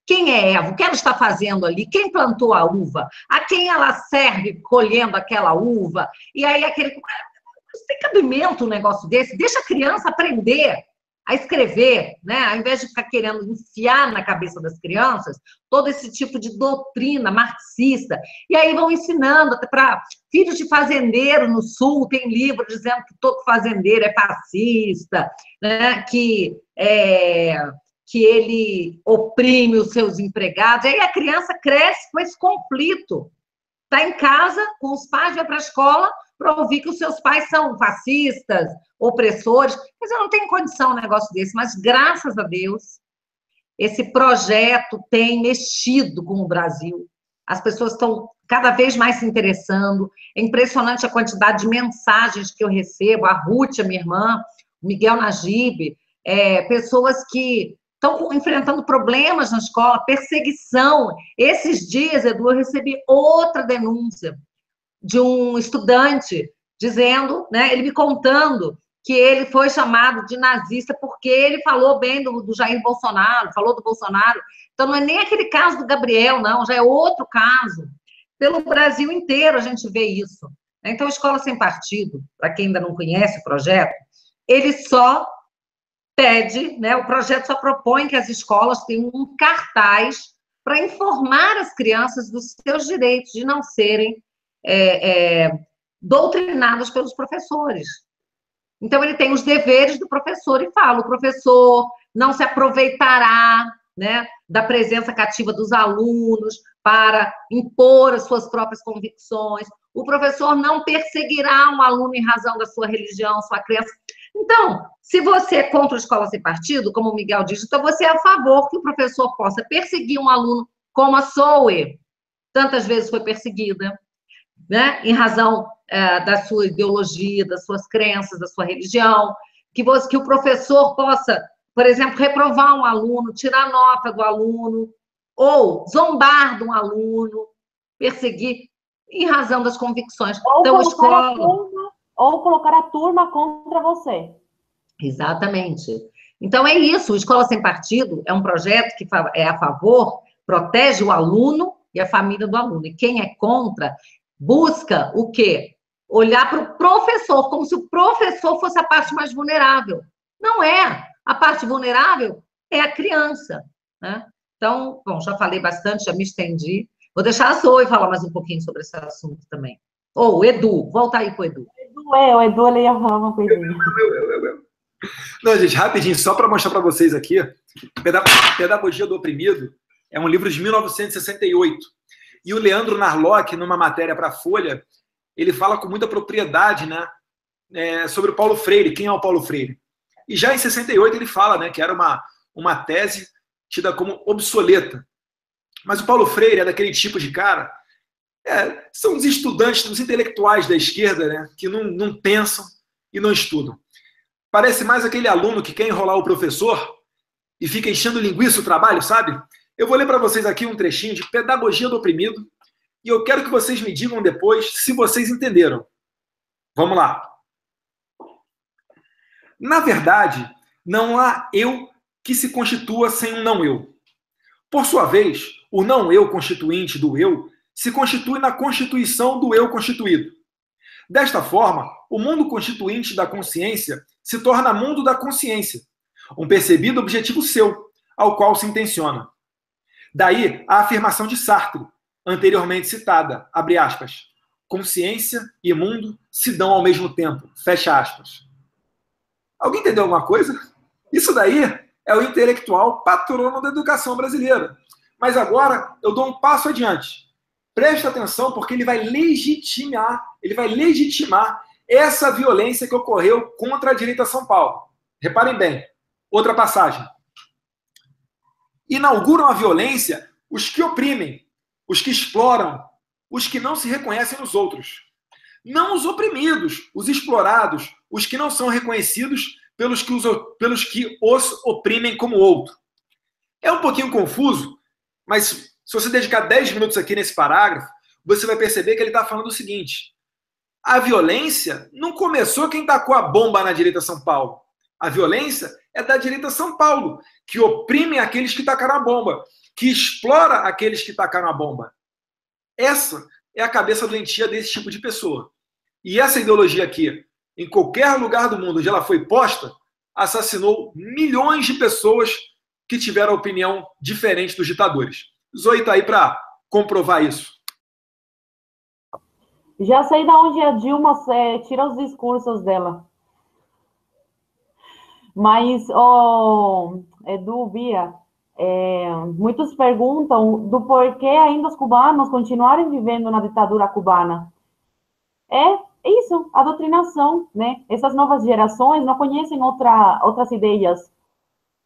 Quem é Eva? O que ela está fazendo ali? Quem plantou a uva? A quem ela serve colhendo aquela uva? E aí tem cabimento um negócio desse? Deixa a criança aprender a escrever, né? Ao invés de ficar querendo enfiar na cabeça das crianças todo esse tipo de doutrina marxista. E aí vão ensinando até para filhos de fazendeiro no Sul, tem livro dizendo que todo fazendeiro é fascista, né? Que ele oprime os seus empregados. Aí a criança cresce com esse conflito. Está em casa, com os pais, vai para a escola para ouvir que os seus pais são fascistas, opressores. Mas eu não tenho condição um negócio desse. Mas, graças a Deus, esse projeto tem mexido com o Brasil. As pessoas estão cada vez mais se interessando. É impressionante a quantidade de mensagens que eu recebo. A Ruth, a minha irmã, o Miguel Najib, pessoas que estão enfrentando problemas na escola, perseguição. Esses dias, Edu, eu recebi outra denúncia de um estudante dizendo, né, ele me contando que ele foi chamado de nazista porque ele falou bem do Jair Bolsonaro, falou do Bolsonaro. Então, não é nem aquele caso do Gabriel, não, já é outro caso. Pelo Brasil inteiro a gente vê isso. Então, Escola Sem Partido, para quem ainda não conhece o projeto, ele só pede, né, o projeto só propõe que as escolas tenham um cartaz para informar as crianças dos seus direitos de não serem doutrinadas pelos professores. Então, ele tem os deveres do professor e fala: o professor não se aproveitará, né, da presença cativa dos alunos para impor as suas próprias convicções. O professor não perseguirá um aluno em razão da sua religião, sua crença. Então, se você é contra a Escola Sem Partido, como o Miguel disse, então você é a favor que o professor possa perseguir um aluno como a Zoe tantas vezes foi perseguida, né, em razão da sua ideologia, das suas crenças, da sua religião, que o professor possa, por exemplo, reprovar um aluno, tirar nota do aluno, ou zombar de um aluno, perseguir em razão das convicções. Então, a escola... Ou colocar a turma contra você. Exatamente. Então, é isso. O Escola Sem Partido é um projeto que é a favor, protege o aluno e a família do aluno. E quem é contra busca o quê? Olhar para o professor, como se o professor fosse a parte mais vulnerável. Não é. A parte vulnerável é a criança, né? Então, bom, já falei bastante, já me estendi. Vou deixar a Zoe falar mais um pouquinho sobre esse assunto também. Ou o Edu, volta aí para o Edu. O Edu, ele ia falar uma coisinha. Não, gente, rapidinho, só para mostrar para vocês aqui, Pedagogia do Oprimido é um livro de 1968. E o Leandro Narlock, numa matéria para a Folha, ele fala com muita propriedade, né, sobre o Paulo Freire. Quem é o Paulo Freire? E já em 68 ele fala, né, que era uma tese tida como obsoleta. Mas o Paulo Freire é daquele tipo de cara... são os estudantes, os intelectuais da esquerda, né, que não pensam e não estudam. Parece mais aquele aluno que quer enrolar o professor e fica enchendo linguiça o trabalho, sabe? Eu vou ler para vocês aqui um trechinho de Pedagogia do Oprimido e eu quero que vocês me digam depois se vocês entenderam. Vamos lá. Na verdade, não há eu que se constitua sem um não-eu. Por sua vez, o não-eu constituinte do eu se constitui na constituição do eu constituído. Desta forma, o mundo constituinte da consciência se torna mundo da consciência, um percebido objetivo seu, ao qual se intenciona. Daí a afirmação de Sartre, anteriormente citada, abre aspas, consciência e mundo se dão ao mesmo tempo, fecha aspas. Alguém entendeu alguma coisa? Isso daí é o intelectual patrono da educação brasileira. Mas agora eu dou um passo adiante. Preste atenção, porque ele vai legitimar essa violência que ocorreu contra a direita São Paulo. Reparem bem, outra passagem. Inauguram a violência os que oprimem, os que exploram, os que não se reconhecem nos outros. Não os oprimidos, os explorados, os que não são reconhecidos pelos que os oprimem como outro. É um pouquinho confuso, mas se você dedicar 10 minutos aqui nesse parágrafo, você vai perceber que ele está falando o seguinte: a violência não começou quem tacou a bomba na direita São Paulo. A violência é da direita São Paulo, que oprime aqueles que tacaram a bomba, que explora aqueles que tacaram a bomba. Essa é a cabeça doentia desse tipo de pessoa. E essa ideologia aqui, em qualquer lugar do mundo onde ela foi posta, assassinou milhões de pessoas que tiveram opinião diferente dos ditadores. Zoe está aí para comprovar isso. Já sei de onde a Dilma tira os discursos dela. Mas, Edu, Bia, muitos perguntam do porquê ainda os cubanos continuarem vivendo na ditadura cubana. É isso, a doutrinação, né? Essas novas gerações não conhecem outras ideias,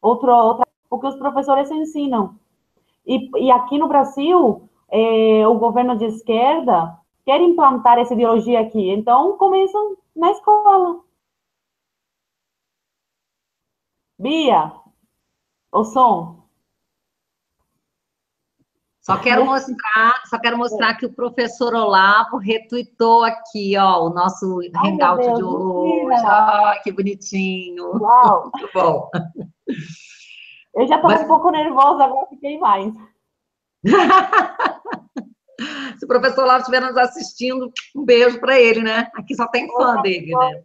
o que os professores ensinam. E aqui no Brasil, o governo de esquerda quer implantar essa ideologia aqui. Então, começam na escola. Bia, o som. Só quero mostrar que o professor Olavo retuitou aqui, ó, o nosso hangout de hoje. Ah, que bonitinho. Uau. Muito bom. Eu já estava um pouco nervosa, agora fiquei mais. Se o professor Olavo estiver nos assistindo, um beijo para ele, né? Aqui só tem fã dele, né?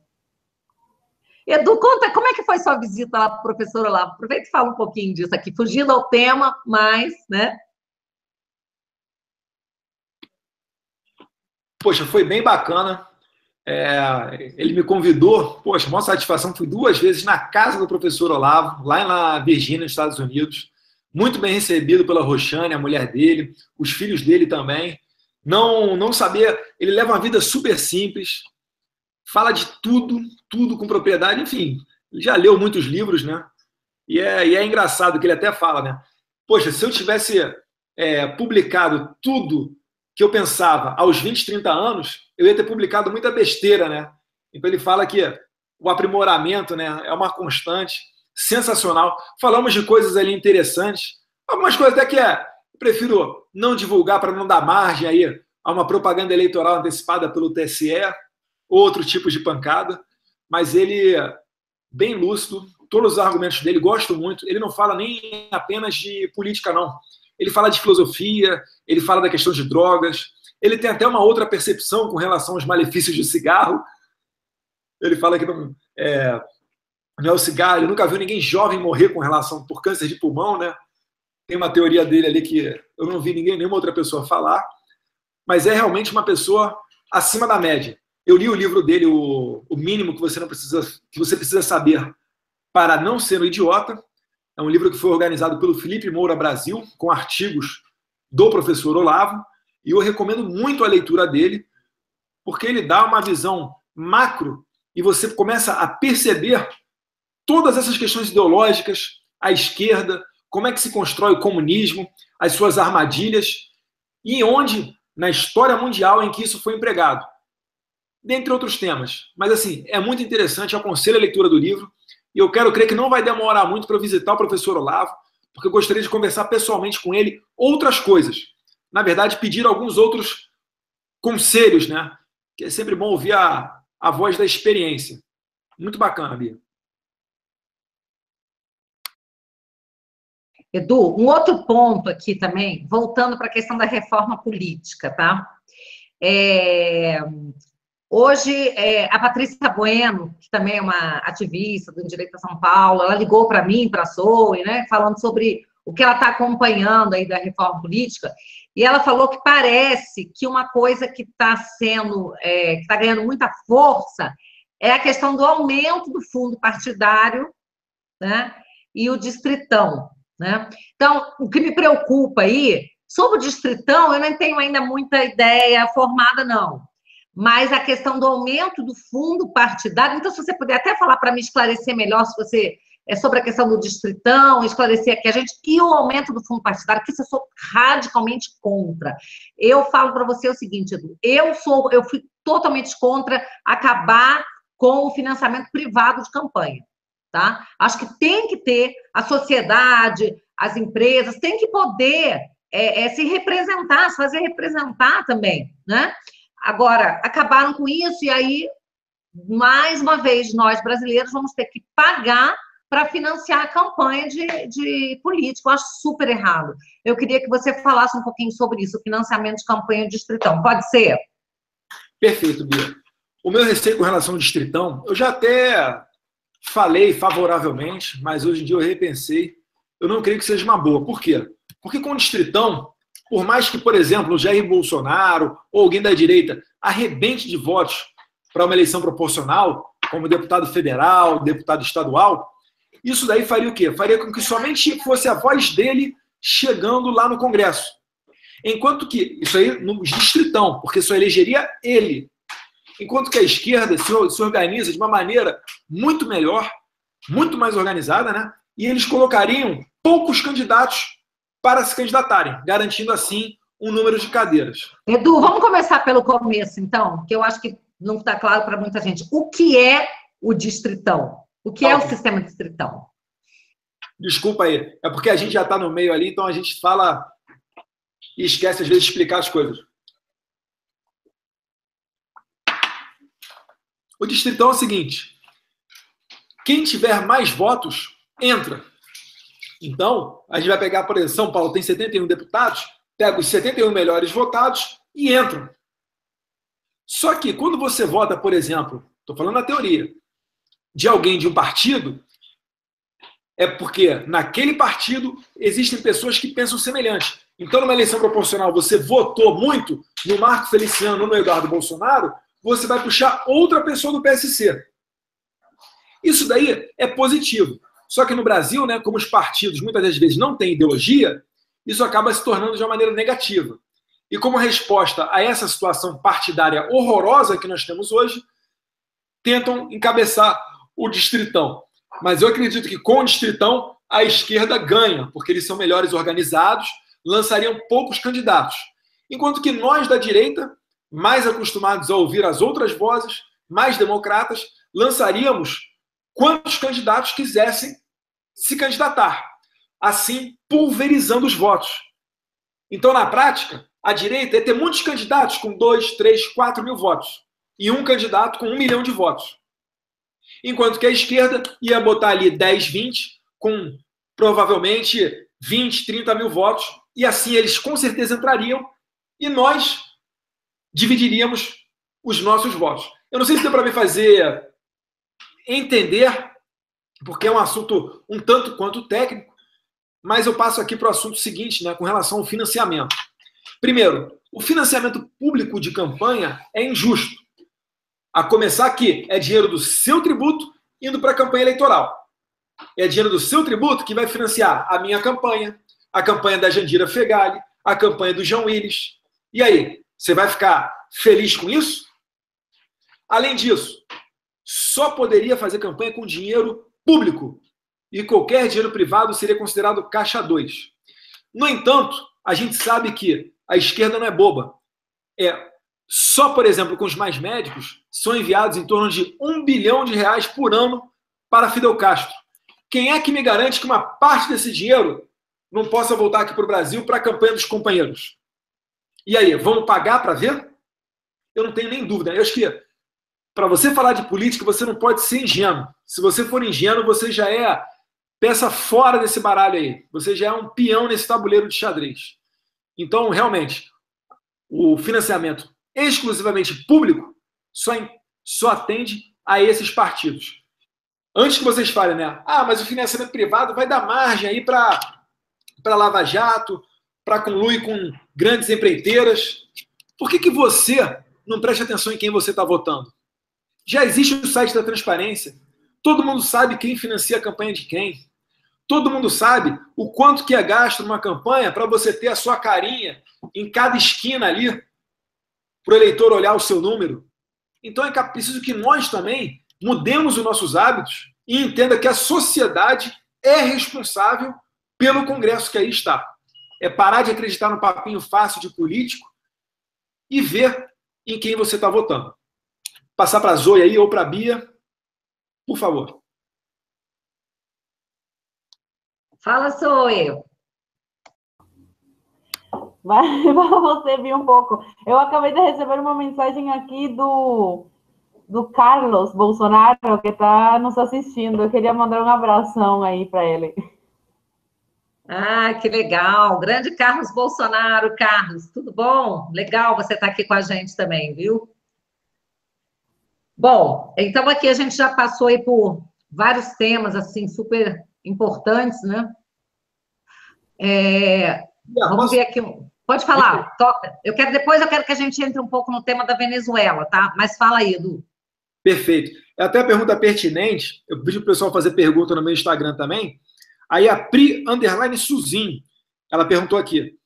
Edu, conta como é que foi sua visita lá para o professor Olavo. Aproveita e fala um pouquinho disso aqui, fugindo ao tema, mas, né? Poxa, foi bem bacana. Ele me convidou, poxa, maior satisfação, fui 2 vezes na casa do professor Olavo, lá na Virgínia, nos Estados Unidos. Muito bem recebido pela Roxane, a mulher dele, os filhos dele também. Não sabia, ele leva uma vida super simples, fala de tudo com propriedade, enfim, ele já leu muitos livros, né? E é engraçado que ele até fala, né? Poxa, se eu tivesse publicado tudo que eu pensava aos 20, 30 anos, eu ia ter publicado muita besteira, né? Então ele fala que o aprimoramento, né, é uma constante, sensacional. Falamos de coisas ali interessantes, algumas coisas até que eu prefiro não divulgar para não dar margem aí a uma propaganda eleitoral antecipada pelo TSE, outro tipo de pancada, mas ele bem lúcido, todos os argumentos dele, gosto muito. Ele não fala nem apenas de política, não. Ele fala de filosofia, ele fala da questão de drogas, ele tem até uma outra percepção com relação aos malefícios do cigarro. Ele fala que não é o cigarro, ele nunca viu ninguém jovem morrer por câncer de pulmão, né? Tem uma teoria dele ali que eu não vi nenhuma outra pessoa falar, mas é realmente uma pessoa acima da média. Eu li o livro dele, o mínimo que você precisa saber para não ser um idiota. É um livro que foi organizado pelo Felipe Moura Brasil, com artigos do professor Olavo, e eu recomendo muito a leitura dele, porque ele dá uma visão macro e você começa a perceber todas essas questões ideológicas, a esquerda, como é que se constrói o comunismo, as suas armadilhas, e onde, na história mundial, em que isso foi empregado. Dentre outros temas. Mas, assim, é muito interessante, eu aconselho a leitura do livro, e eu quero crer que não vai demorar muito para eu visitar o professor Olavo, porque eu gostaria de conversar pessoalmente com ele outras coisas. Na verdade, pedir alguns outros conselhos, né? Que é sempre bom ouvir a voz da experiência. Muito bacana, Bia. Edu, um outro ponto aqui também, voltando para a questão da reforma política, tá? Hoje, a Patrícia Bueno, que também é uma ativista do Direito a São Paulo, ela ligou para mim, para a Zoe, né, falando sobre o que ela está acompanhando aí da reforma política, e ela falou que parece que uma coisa que está sendo, que está ganhando muita força é a questão do aumento do fundo partidário, né, e o distritão, né? Então, o que me preocupa aí, sobre o distritão, eu não tenho ainda muita ideia formada, não. Mas a questão do aumento do fundo partidário, então, se você puder até falar para me esclarecer melhor, se você sobre a questão do distritão, esclarecer aqui a gente, e o aumento do fundo partidário, que isso eu sou radicalmente contra. Eu falo para você o seguinte, Edu, eu fui totalmente contra acabar com o financiamento privado de campanha, tá? Acho que tem que ter a sociedade, as empresas, tem que poder se representar, se fazer representar também, né? Agora, acabaram com isso e aí, mais uma vez, nós brasileiros vamos ter que pagar para financiar a campanha de político. Eu acho super errado. Eu queria que você falasse um pouquinho sobre isso, o financiamento de campanha distritão. Pode ser? Perfeito, Bia. O meu receio com relação ao distritão, eu já até falei favoravelmente, mas hoje em dia eu repensei. Eu não creio que seja uma boa. Por quê? Porque com o distritão, por mais que, por exemplo, o Jair Bolsonaro ou alguém da direita arrebente de votos para uma eleição proporcional, como deputado federal, deputado estadual, isso daí faria o quê? Faria com que somente fosse a voz dele chegando lá no Congresso. Enquanto que, isso aí no distritão, porque só elegeria ele. Enquanto que a esquerda se organiza de uma maneira muito melhor, muito mais organizada, né? E eles colocariam poucos candidatos para se candidatarem, garantindo assim um número de cadeiras. Edu, vamos começar pelo começo, então, que eu acho que não está claro para muita gente. O que é o distritão? O que é o sistema distritão? Desculpa aí, é porque a gente já está no meio ali, então a gente fala e esquece às vezes de explicar as coisas. O distritão é o seguinte: quem tiver mais votos, entra. Então, a gente vai pegar, por exemplo, São Paulo tem 71 deputados, pega os 71 melhores votados e entram. Só que quando você vota, por exemplo, estou falando na teoria, de alguém de um partido, é porque naquele partido existem pessoas que pensam semelhante. Então, numa eleição proporcional, você votou muito no Marco Feliciano ou no Eduardo Bolsonaro, você vai puxar outra pessoa do PSC. Isso daí é positivo. Só que no Brasil, né, como os partidos muitas das vezes não têm ideologia, isso acaba se tornando de uma maneira negativa. E como resposta a essa situação partidária horrorosa que nós temos hoje, tentam encabeçar o distritão. Mas eu acredito que com o distritão a esquerda ganha, porque eles são melhores organizados, lançariam poucos candidatos. Enquanto que nós da direita, mais acostumados a ouvir as outras vozes, mais democratas, lançaríamos quantos candidatos quisessem se candidatar, assim pulverizando os votos. Então, na prática, a direita ia ter muitos candidatos com 2, 3, 4 mil votos e um candidato com 1 milhão de votos. Enquanto que a esquerda ia botar ali 10, 20, com provavelmente 20, 30 mil votos, e assim eles com certeza entrariam e nós dividiríamos os nossos votos. Eu não sei se deu para me fazer entender, porque é um assunto um tanto quanto técnico, mas eu passo aqui para o assunto seguinte, né, com relação ao financiamento. Primeiro, o financiamento público de campanha é injusto. A começar que é dinheiro do seu tributo indo para a campanha eleitoral. É dinheiro do seu tributo que vai financiar a minha campanha, a campanha da Jandira Fegali, a campanha do João Willis. E aí, você vai ficar feliz com isso? Além disso, só poderia fazer campanha com dinheiro público e qualquer dinheiro privado seria considerado caixa 2. No entanto, a gente sabe que a esquerda não é boba. Só, por exemplo, com os mais médicos, são enviados em torno de R$1 bilhão por ano para Fidel Castro. Quem é que me garante que uma parte desse dinheiro não possa voltar aqui para o Brasil para a campanha dos companheiros? E aí, vamos pagar para ver? Eu não tenho nem dúvida. Eu acho que para você falar de política, você não pode ser ingênuo. Se você for ingênuo, você já é peça fora desse baralho aí. Você já é um peão nesse tabuleiro de xadrez. Então, realmente, o financiamento exclusivamente público só atende a esses partidos. Antes que vocês falem, né? Mas o financiamento privado vai dar margem aí para Lava Jato, para conluir com grandes empreiteiras. Por que você não presta atenção em quem você está votando? Já existe o site da transparência. Todo mundo sabe quem financia a campanha de quem. Todo mundo sabe o quanto que é gasto numa campanha para você ter a sua carinha em cada esquina ali, para o eleitor olhar o seu número. Então é preciso que nós também mudemos os nossos hábitos e entenda que a sociedade é responsável pelo Congresso que aí está. É parar de acreditar no papinho fácil de político e ver em quem você está votando. Passar para a Zoe aí ou para a Bia, por favor. Fala, Zoe. Vai você vir um pouco. Eu acabei de receber uma mensagem aqui do Carlos Bolsonaro, que está nos assistindo. Eu queria mandar um abração aí para ele. Que legal. Grande Carlos Bolsonaro. Carlos, tudo bom? Legal você estar aqui com a gente também, viu? Bom, então aqui a gente já passou aí por vários temas, assim, super importantes, né? Vamos ver aqui. Pode falar, toca. Depois eu quero que a gente entre um pouco no tema da Venezuela, tá? Mas fala aí, Edu. Perfeito. É até a pergunta pertinente. Eu pedi para o pessoal fazer pergunta no meu Instagram também. Aí a Pri_Suzin, ela perguntou aqui.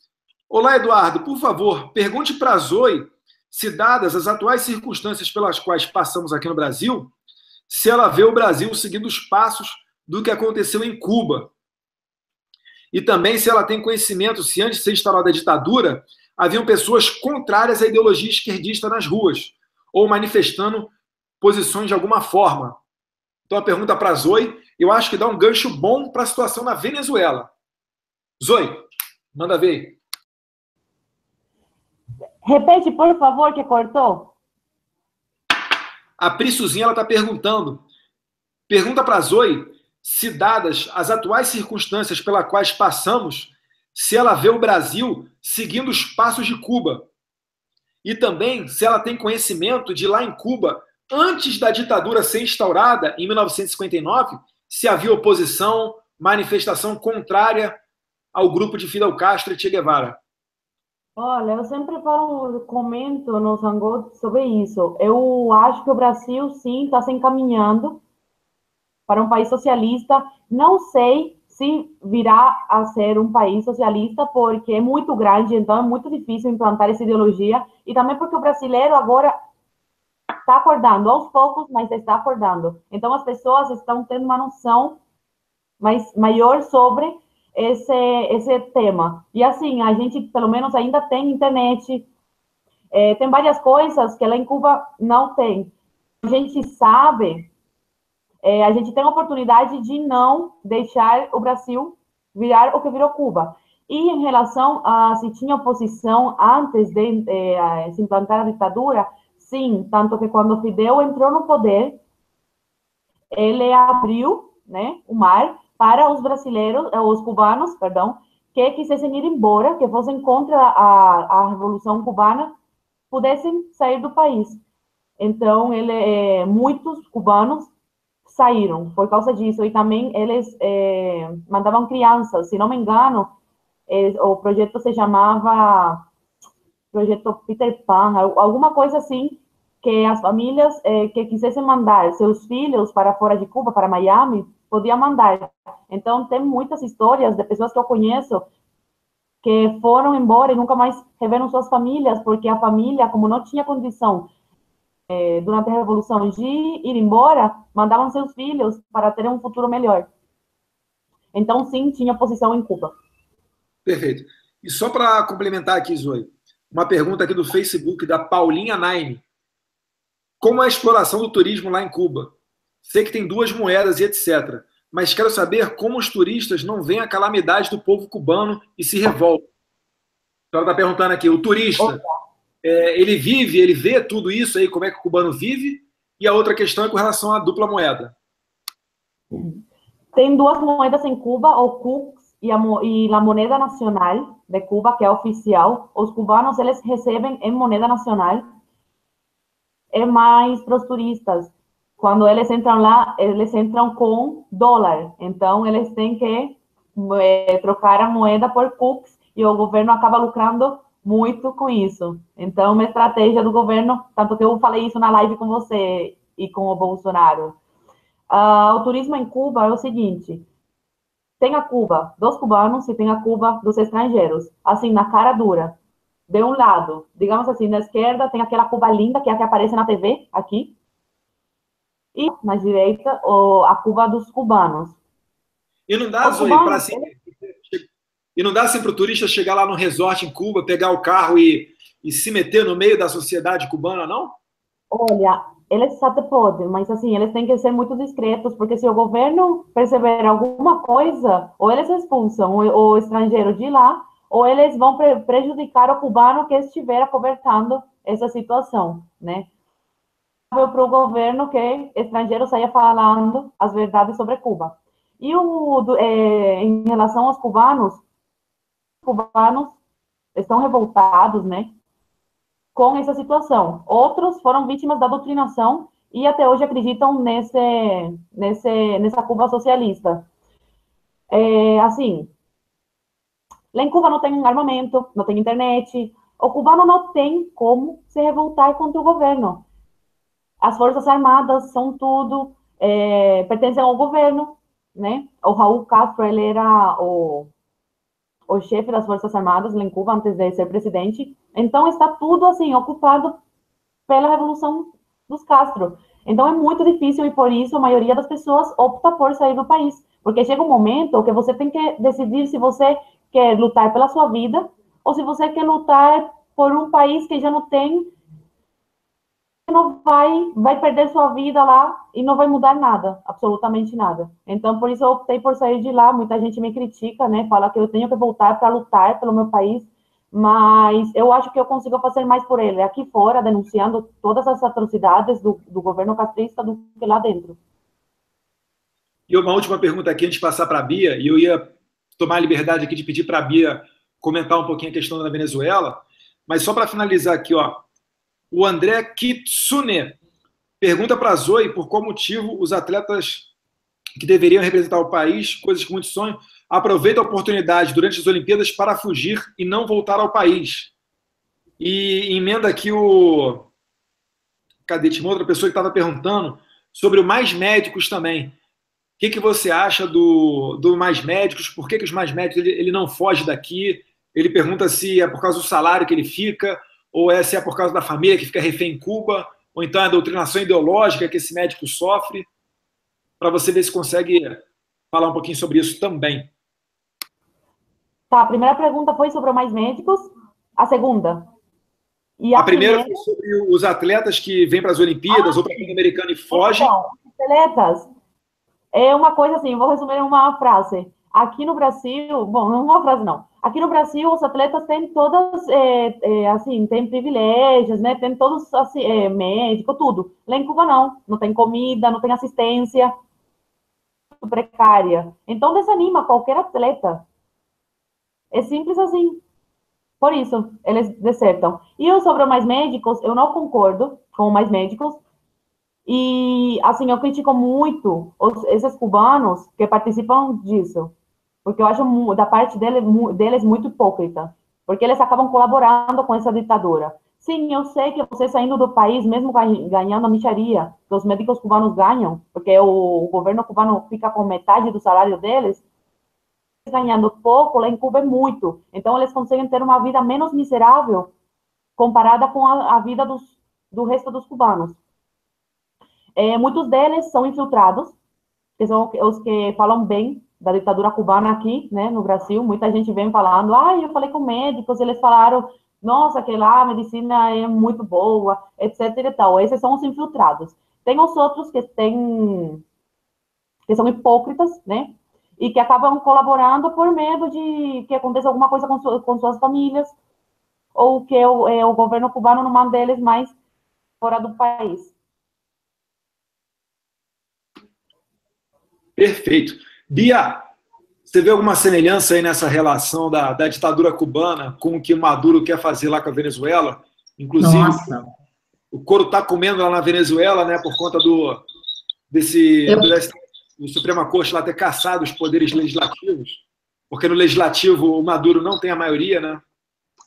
Olá, Eduardo, por favor, pergunte para a Zoe se, dadas as atuais circunstâncias pelas quais passamos aqui no Brasil, se ela vê o Brasil seguindo os passos do que aconteceu em Cuba. E também se ela tem conhecimento se antes de ser instaurada a ditadura, haviam pessoas contrárias à ideologia esquerdista nas ruas, ou manifestando posições de alguma forma. Então a pergunta para a Zoe, eu acho que dá um gancho bom para a situação na Venezuela. Zoe, manda ver. Repete, por favor, que cortou. A Prissuzinha, ela está perguntando. Pergunta para a Zoe se, dadas as atuais circunstâncias pelas quais passamos, se ela vê o Brasil seguindo os passos de Cuba. E também se ela tem conhecimento de lá em Cuba, antes da ditadura ser instaurada, em 1959, se havia oposição, manifestação contrária ao grupo de Fidel Castro e Che Guevara. Olha, eu sempre comento no Zangot sobre isso. Eu acho que o Brasil, sim, está se encaminhando para um país socialista. Não sei se virá a ser um país socialista, porque é muito grande, então é muito difícil implantar essa ideologia. E também porque o brasileiro agora está acordando, aos poucos, mas está acordando. Então as pessoas estão tendo uma noção maior sobre esse tema. E assim, a gente, pelo menos, ainda tem internet, tem várias coisas que lá em Cuba não tem. A gente sabe, a gente tem a oportunidade de não deixar o Brasil virar o que virou Cuba. E em relação a se tinha oposição antes de se implantar a ditadura, sim, tanto que quando Fidel entrou no poder, ele abriu, né, o mar para os brasileiros, os cubanos, perdão, que quisessem ir embora, que fossem contra a Revolução Cubana, pudessem sair do país. Então, muitos cubanos saíram por causa disso. E também eles mandavam crianças. Se não me engano, o projeto se chamava Projeto Peter Pan, alguma coisa assim, que as famílias que quisessem mandar seus filhos para fora de Cuba, para Miami, podia mandar. Então, tem muitas histórias de pessoas que eu conheço que foram embora e nunca mais reveram suas famílias, porque a família, como não tinha condição durante a Revolução de ir embora, mandavam seus filhos para terem um futuro melhor. Então, sim, tinha oposição em Cuba. Perfeito. E só para complementar aqui, Zoe, uma pergunta aqui do Facebook, da Paulinha Naime. Como é a exploração do turismo lá em Cuba? Sei que tem duas moedas e etc. Mas quero saber como os turistas não veem a calamidade do povo cubano e se revoltam. Ela está perguntando aqui, o turista, ele vive, ele vê tudo isso aí, como é que o cubano vive? E a outra questão é com relação à dupla moeda. Tem duas moedas em Cuba, o CUCS e a moneda nacional de Cuba, que é oficial. Os cubanos, eles recebem em moneda nacional. É mais para os turistas. Quando eles entram lá, eles entram com dólar. Então, eles têm que trocar a moeda por CUCS e o governo acaba lucrando muito com isso. Então, uma estratégia do governo, tanto que eu falei isso na live com você e com o Bolsonaro. O turismo em Cuba é o seguinte: tem a Cuba dos cubanos e tem a Cuba dos estrangeiros, assim, na cara dura. De um lado, digamos assim, na esquerda tem aquela Cuba linda, que é a que aparece na TV, aqui, e na direita, a Cuba dos cubanos. E não dá, Zoe, para assim, e não dá assim para o turista chegar lá no resort em Cuba, pegar o carro e se meter no meio da sociedade cubana, não? Olha, eles até podem, mas assim, eles têm que ser muito discretos, porque se o governo perceber alguma coisa, ou eles expulsam o estrangeiro de lá, ou eles vão prejudicar o cubano que estiver acobertando essa situação, né? Para o governo que estrangeiro saia falando as verdades sobre Cuba. E em relação aos cubanos estão revoltados, né, com essa situação. Outros foram vítimas da doutrinação e até hoje acreditam nessa Cuba socialista. Assim, lá em Cuba não tem armamento, não tem internet. O cubano não tem como se revoltar contra o governo. As forças armadas são tudo, pertencem ao governo, né? O Raul Castro, ele era o chefe das forças armadas lá em Cuba antes de ser presidente. Então está tudo assim ocupado pela revolução dos Castro. Então é muito difícil e por isso a maioria das pessoas opta por sair do país, porque chega um momento que você tem que decidir se você quer lutar pela sua vida ou se você quer lutar por um país que já não tem, não vai perder sua vida lá e não vai mudar nada, absolutamente nada. Então, por isso eu optei por sair de lá. Muita gente me critica, né? Fala que eu tenho que voltar para lutar pelo meu país, mas eu acho que eu consigo fazer mais por ele aqui fora, denunciando todas as atrocidades do governo castrista do que lá dentro. E uma última pergunta aqui, antes de passar para a Bia, e eu ia tomar a liberdade aqui de pedir para a Bia comentar um pouquinho a questão da Venezuela, mas só para finalizar aqui, ó, o André Kitsune pergunta para a Zoe por qual motivo os atletas que deveriam representar o país, coisas com muito sonho, aproveitam a oportunidade durante as Olimpíadas para fugir e não voltar ao país. E emenda aqui o... Cadê? Tinha outra pessoa que estava perguntando sobre o Mais Médicos também. O que você acha do Mais Médicos? Por que os Mais Médicos ele não foge daqui? Ele pergunta se é por causa do salário que ele fica, ou se é por causa da família que fica refém em Cuba, ou então a doutrinação ideológica que esse médico sofre, para você ver se consegue falar um pouquinho sobre isso também. Tá, a primeira pergunta foi sobre o Mais Médicos, a segunda. E a primeira foi sobre os atletas que vêm para as Olimpíadas ou para a Pan-Americana e fogem. Então, atletas, é uma coisa assim, vou resumir em uma frase. Aqui no Brasil, bom, não é uma frase não. Aqui no Brasil, os atletas têm todas, assim, têm privilégios, né? Tem todos, assim, médico, tudo. Lá em Cuba, não tem comida, não tem assistência, precária. Então, desanima qualquer atleta. É simples assim. Por isso, eles desertam. E eu, sobre o Mais Médicos, eu não concordo com o Mais Médicos. E, assim, eu critico muito esses cubanos que participam disso. Porque eu acho da parte deles muito hipócrita. Porque eles acabam colaborando com essa ditadura. Sim, eu sei que você saindo do país, mesmo ganhando a mixaria, que os médicos cubanos ganham, porque o governo cubano fica com metade do salário deles, ganhando pouco, lá em Cuba é muito. Então, eles conseguem ter uma vida menos miserável comparada com a vida do resto dos cubanos. Muitos deles são infiltrados, que são os que falam bem da ditadura cubana aqui, né, no Brasil. Muita gente vem falando, eu falei com médicos, eles falaram, nossa, que lá a medicina é muito boa, etc e tal. Esses são os infiltrados. Tem os outros que são hipócritas, né, e que acabam colaborando por medo de que aconteça alguma coisa com suas famílias, ou que o governo cubano não mande eles mais fora do país. Perfeito. Bia, você vê alguma semelhança aí nessa relação da ditadura cubana com o que Maduro quer fazer lá com a Venezuela? Inclusive, nossa, o couro está comendo lá na Venezuela, né, por conta do Suprema Corte lá ter caçado os poderes legislativos, porque no legislativo o Maduro não tem a maioria, né?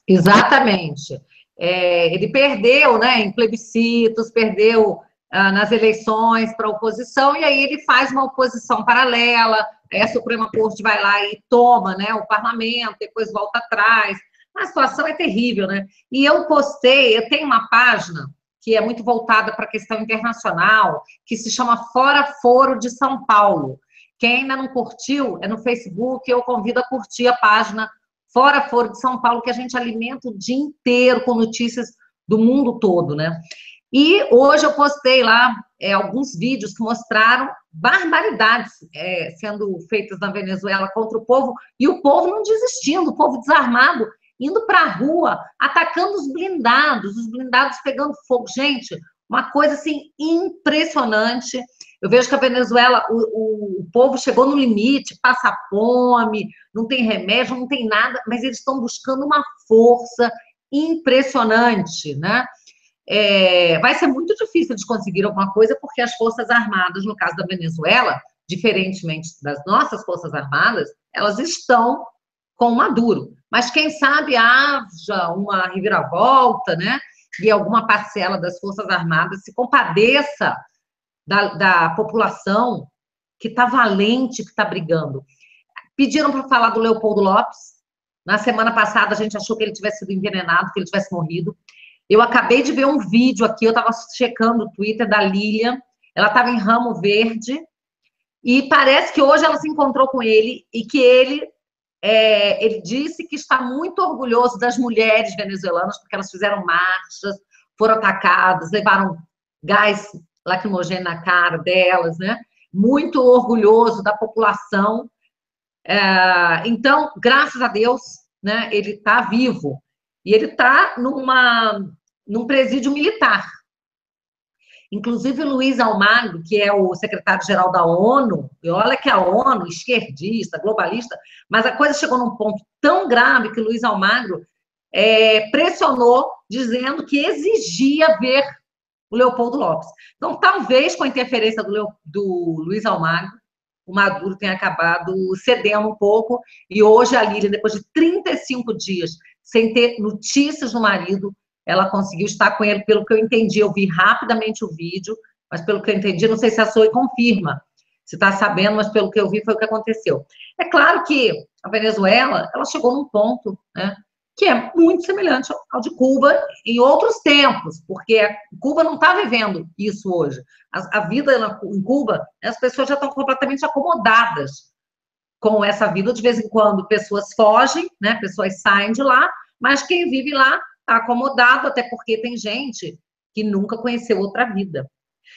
Exatamente. Ele perdeu, né, em plebiscitos, perdeu nas eleições para a oposição, e aí ele faz uma oposição paralela, a Suprema Corte vai lá e toma, né, o parlamento, depois volta atrás. A situação é terrível, né? E eu tenho uma página que é muito voltada para a questão internacional, que se chama Fora Foro de São Paulo. Quem ainda não curtiu, é no Facebook, eu convido a curtir a página Fora Foro de São Paulo, que a gente alimenta o dia inteiro com notícias do mundo todo, né? E hoje eu postei lá alguns vídeos que mostraram barbaridades sendo feitas na Venezuela contra o povo, e o povo não desistindo, o povo desarmado, indo para a rua, atacando os blindados pegando fogo. Gente, uma coisa assim impressionante. Eu vejo que a Venezuela, o povo chegou no limite, passa fome, não tem remédio, não tem nada, mas eles estão buscando uma força impressionante, né? Vai ser muito difícil de conseguir alguma coisa, porque as Forças Armadas, no caso da Venezuela, diferentemente das nossas Forças Armadas, elas estão com o Maduro. Mas quem sabe haja uma reviravolta, né? E alguma parcela das Forças Armadas se compadeça da população que está valente, que está brigando. Pediram para falar do Leopoldo Lopes. Na semana passada, a gente achou que ele tivesse sido envenenado, que ele tivesse morrido. Eu acabei de ver um vídeo aqui, eu estava checando o Twitter da Lilian, ela estava em Ramo Verde, e parece que hoje ela se encontrou com ele, e que ele disse que está muito orgulhoso das mulheres venezuelanas, porque elas fizeram marchas, foram atacadas, levaram gás lacrimogêneo na cara delas, né? Muito orgulhoso da população. Então, graças a Deus, né, ele está vivo. E ele está num presídio militar. Inclusive, o Luiz Almagro, que é o secretário-geral da ONU, e olha que a ONU, esquerdista, globalista, mas a coisa chegou num ponto tão grave que o Luiz Almagro pressionou, dizendo que exigia ver o Leopoldo Lopes. Então, talvez, com a interferência do Luiz Almagro, o Maduro tenha acabado cedendo um pouco, e hoje a Lília, depois de 35 dias sem ter notícias do marido, ela conseguiu estar com ele, pelo que eu entendi. Eu vi rapidamente o vídeo, mas pelo que eu entendi, não sei se a Zoe confirma, se está sabendo, mas pelo que eu vi foi o que aconteceu. É claro que a Venezuela, ela chegou num ponto, né, que é muito semelhante ao de Cuba em outros tempos, porque Cuba não está vivendo isso hoje. A vida em Cuba, as pessoas já estão completamente acomodadas com essa vida. De vez em quando, pessoas fogem, né, pessoas saem de lá, mas quem vive lá está acomodado, até porque tem gente que nunca conheceu outra vida.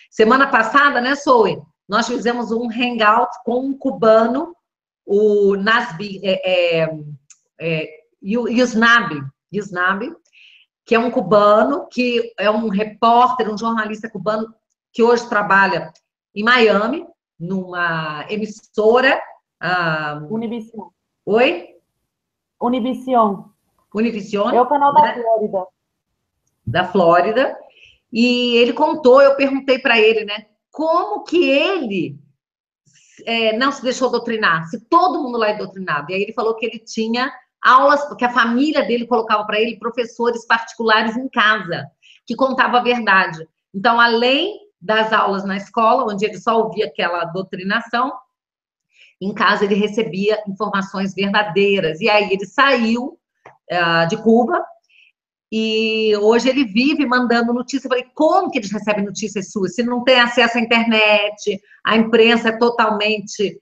Semana passada, né, Zoe, nós fizemos um hangout com um cubano, o Nasbi, Yusnabi, que é um cubano, que é um repórter, um jornalista cubano, que hoje trabalha em Miami, numa emissora... Univision. Oi? Univision. Univision. É o canal da Flórida. Da Flórida. E ele contou, eu perguntei para ele, né, como que ele não se deixou doutrinar, se todo mundo lá é doutrinado. E aí ele falou que ele tinha aulas, porque a família dele colocava para ele professores particulares em casa, que contavam a verdade. Então, além das aulas na escola, onde ele só ouvia aquela doutrinação, em casa ele recebia informações verdadeiras. E aí ele saiu de Cuba, e hoje ele vive mandando notícias. Eu falei, como que eles recebem notícias suas? Se não tem acesso à internet, a imprensa é totalmente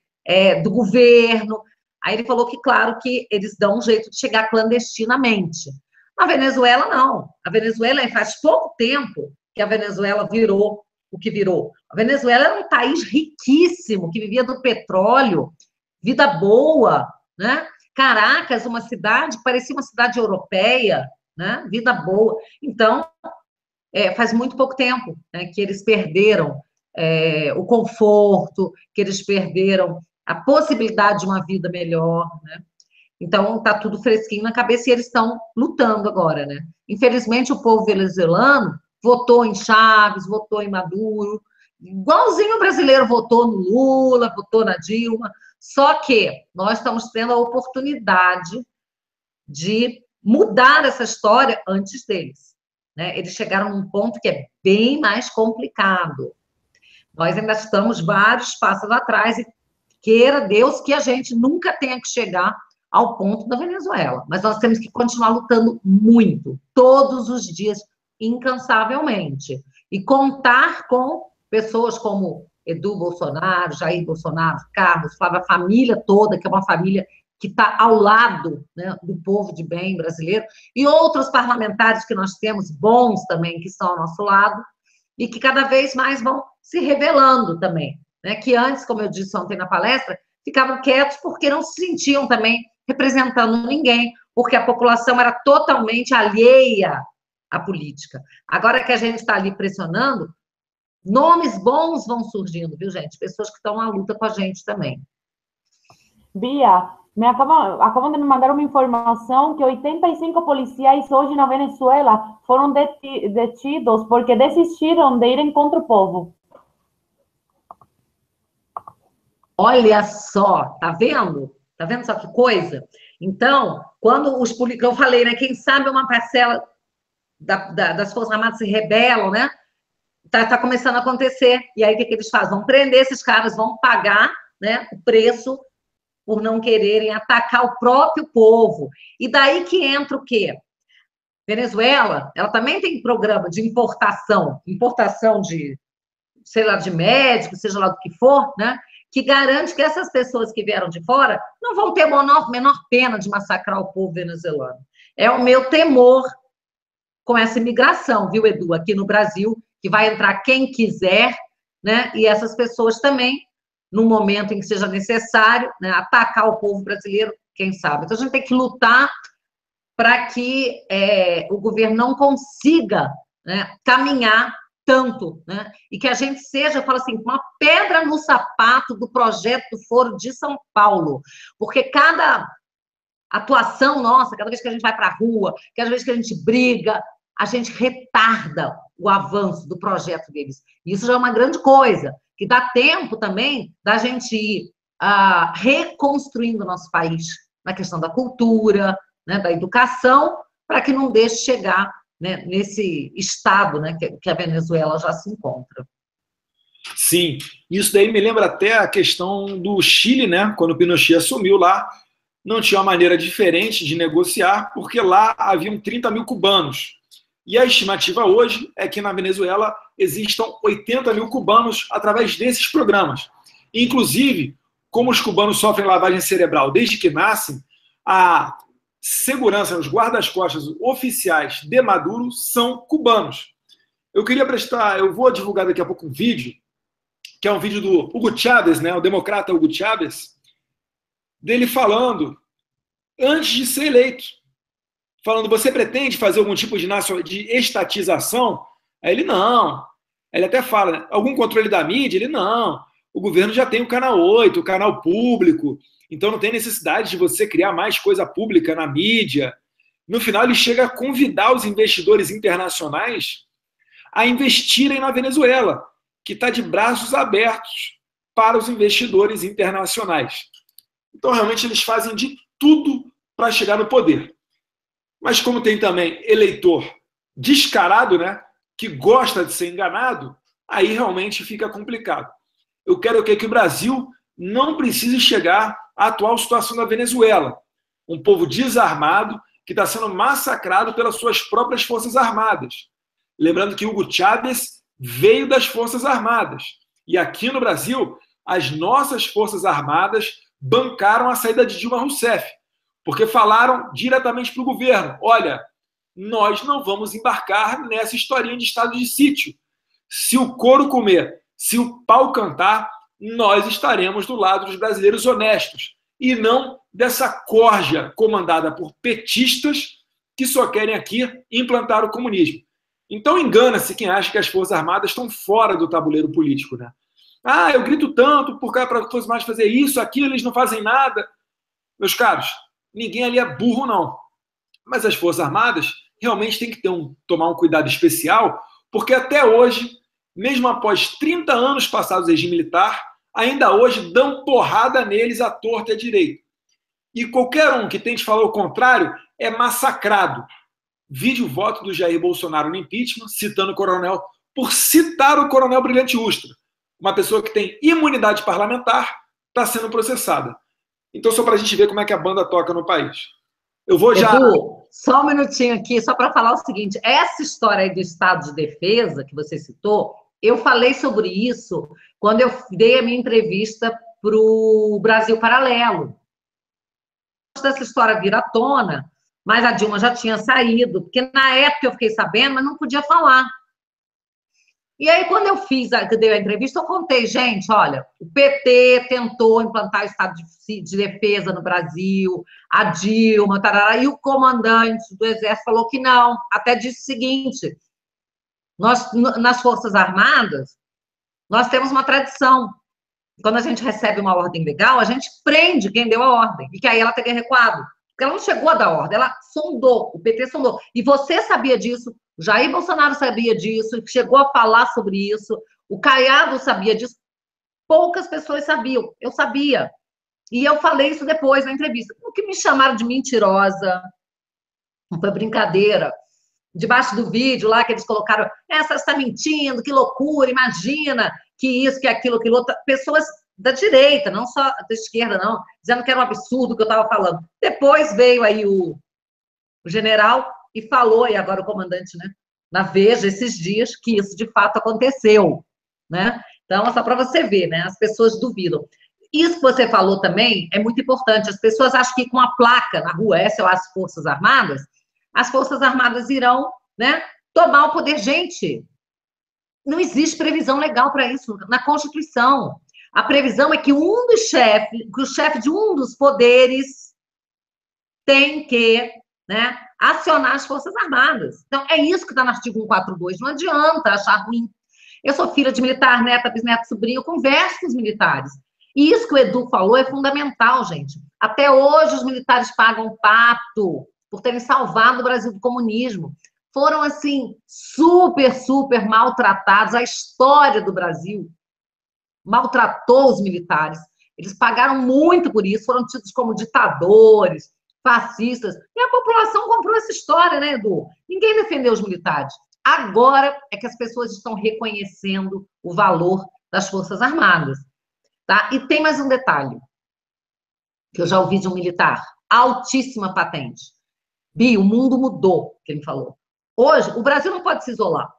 do governo. Aí ele falou que, claro, que eles dão um jeito de chegar clandestinamente. Na Venezuela, não. A Venezuela, faz pouco tempo que a Venezuela virou o que virou. A Venezuela era um país riquíssimo, que vivia do petróleo, vida boa, né? Caracas, uma cidade que parecia uma cidade europeia, né? Vida boa. Então, faz muito pouco tempo, né, que eles perderam o conforto, que eles perderam a possibilidade de uma vida melhor, né? Então, está tudo fresquinho na cabeça e eles estão lutando agora, né? Infelizmente, o povo venezuelano votou em Chaves, votou em Maduro, igualzinho o brasileiro votou no Lula, votou na Dilma, só que nós estamos tendo a oportunidade de mudar essa história antes deles, né? Eles chegaram num ponto que é bem mais complicado. Nós ainda estamos vários passos atrás e queira Deus que a gente nunca tenha que chegar ao ponto da Venezuela. Mas nós temos que continuar lutando muito, todos os dias, incansavelmente. E contar com pessoas como Edu Bolsonaro, Jair Bolsonaro, Carlos, Flávia, a família toda, que é uma família que está ao lado, né, do povo de bem brasileiro, e outros parlamentares que nós temos, bons também, que estão ao nosso lado, e que cada vez mais vão se revelando também, né? Que antes, como eu disse ontem na palestra, ficavam quietos porque não se sentiam também representando ninguém, porque a população era totalmente alheia à política. Agora que a gente está ali pressionando, nomes bons vão surgindo, viu, gente? Pessoas que estão na luta com a gente também. Bia, acabam de me mandar uma informação que 85 policiais hoje na Venezuela foram detidos porque desistiram de irem contra o povo. Olha só, tá vendo? Tá vendo só que coisa? Então, quando os políticos, eu falei, né? Quem sabe uma parcela das Forças Armadas se rebelam, né? Tá começando a acontecer. E aí, o que eles fazem? Vão prender esses caras, vão pagar, né, o preço por não quererem atacar o próprio povo. E daí que entra o quê? Venezuela, ela também tem programa de importação de, sei lá, de médicos, seja lá do que for, né? Que garante que essas pessoas que vieram de fora não vão ter menor pena de massacrar o povo venezuelano. É o meu temor com essa imigração, viu, Edu, aqui no Brasil, que vai entrar quem quiser, né? E essas pessoas também, no momento em que seja necessário, né, atacar o povo brasileiro, quem sabe. Então, a gente tem que lutar para que o governo não consiga, né, caminhar tanto, né? E que a gente seja, eu falo assim, uma pedra no sapato do projeto do Foro de São Paulo, porque cada atuação nossa, cada vez que a gente vai para a rua, cada vez que a gente briga, a gente retarda o avanço do projeto deles. Isso já é uma grande coisa, que dá tempo também da gente ir reconstruindo o nosso país na questão da cultura, né, da educação, para que não deixe chegar, né, nesse estado, né, que a Venezuela já se encontra. Sim, isso daí me lembra até a questão do Chile, né? Quando o Pinochet assumiu lá, não tinha uma maneira diferente de negociar, porque lá haviam 30 mil cubanos. E a estimativa hoje é que na Venezuela existam 80 mil cubanos através desses programas. Inclusive, como os cubanos sofrem lavagem cerebral desde que nascem, a segurança, os guardas-costas oficiais de Maduro são cubanos. Eu vou divulgar daqui a pouco um vídeo, que é um vídeo do Hugo Chávez, né, o democrata Hugo Chávez, dele falando, antes de ser eleito, falando, você pretende fazer algum tipo de estatização? Aí ele, não. Ele até fala, né, algum controle da mídia? Ele, não. O governo já tem o Canal 8, o canal público, então não tem necessidade de você criar mais coisa pública na mídia. No final, ele chega a convidar os investidores internacionais a investirem na Venezuela, que está de braços abertos para os investidores internacionais. Então, realmente, eles fazem de tudo para chegar no poder. Mas como tem também eleitor descarado, né, que gosta de ser enganado, aí realmente fica complicado. Eu quero que o Brasil não precise chegar à atual situação da Venezuela. Um povo desarmado que está sendo massacrado pelas suas próprias forças armadas. Lembrando que Hugo Chávez veio das forças armadas. E aqui no Brasil, as nossas forças armadas bancaram a saída de Dilma Rousseff, porque falaram diretamente para o governo: olha, nós não vamos embarcar nessa historinha de estado de sítio. Se o couro comer, se o pau cantar, nós estaremos do lado dos brasileiros honestos e não dessa corja comandada por petistas que só querem aqui implantar o comunismo. Então engana-se quem acha que as Forças Armadas estão fora do tabuleiro político, né? Ah, eu grito tanto para as Forças Armadas fazer isso, aquilo, eles não fazem nada. Meus caros, ninguém ali é burro, não. Mas as Forças Armadas realmente têm que tomar um cuidado especial, porque até hoje, mesmo após 30 anos passados do regime militar, ainda hoje dão porrada neles à torta e à direita. E qualquer um que tente falar o contrário é massacrado. Vide o voto do Jair Bolsonaro no impeachment, citando o coronel, por citar o coronel Brilhante Ustra. Uma pessoa que tem imunidade parlamentar está sendo processada. Então, só para a gente ver como é que a banda toca no país. Eu vou já... Edu, só um minutinho aqui, só para falar o seguinte. Essa história aí do estado de defesa que você citou, eu falei sobre isso quando eu dei a minha entrevista para o Brasil Paralelo. Dessa história vir à tona, mas a Dilma já tinha saído, porque na época eu fiquei sabendo, mas não podia falar. E aí, quando eu dei a entrevista, eu contei, gente, olha, o PT tentou implantar o estado de defesa no Brasil, a Dilma, tarará, e o comandante do Exército falou que não, até disse o seguinte: nós, nas Forças Armadas, nós temos uma tradição. Quando a gente recebe uma ordem legal, a gente prende quem deu a ordem, e que aí ela tenha recuado. Porque ela não chegou a dar ordem, ela sondou, o PT sondou. E você sabia disso, o Jair Bolsonaro sabia disso, chegou a falar sobre isso, o Caiado sabia disso, poucas pessoas sabiam, eu sabia. E eu falei isso depois na entrevista. O que me chamaram de mentirosa, não foi brincadeira. Debaixo do vídeo lá que eles colocaram, essa está mentindo, que loucura, imagina que isso, que aquilo, que outro. Pessoas da direita, não só da esquerda, não, dizendo que era um absurdo o que eu estava falando. Depois veio aí o general e falou, e agora o comandante, né, na Veja, esses dias, que isso de fato aconteceu, né? Então, é só para você ver, né? As pessoas duvidam. Isso que você falou também é muito importante. As pessoas acham que com a placa na rua, essa é as Forças Armadas irão, né, tomar o poder. Gente, não existe previsão legal para isso na Constituição. A previsão é que o chefe de um dos poderes tem que, né, acionar as Forças Armadas. Então, é isso que está no artigo 142. Não adianta achar ruim. Eu sou filha de militar, neta, bisneta, sobrinha, eu converso com os militares. E isso que o Edu falou é fundamental, gente. Até hoje os militares pagam pato por terem salvado o Brasil do comunismo. Foram, assim, super, super maltratados. A história do Brasil maltratou os militares. Eles pagaram muito por isso, foram tidos como ditadores, fascistas. E a população comprou essa história, né, Edu? Ninguém defendeu os militares. Agora é que as pessoas estão reconhecendo o valor das Forças Armadas. Tá? E tem mais um detalhe, que eu já ouvi de um militar, altíssima patente. Bi, o mundo mudou, que ele falou. Hoje, o Brasil não pode se isolar.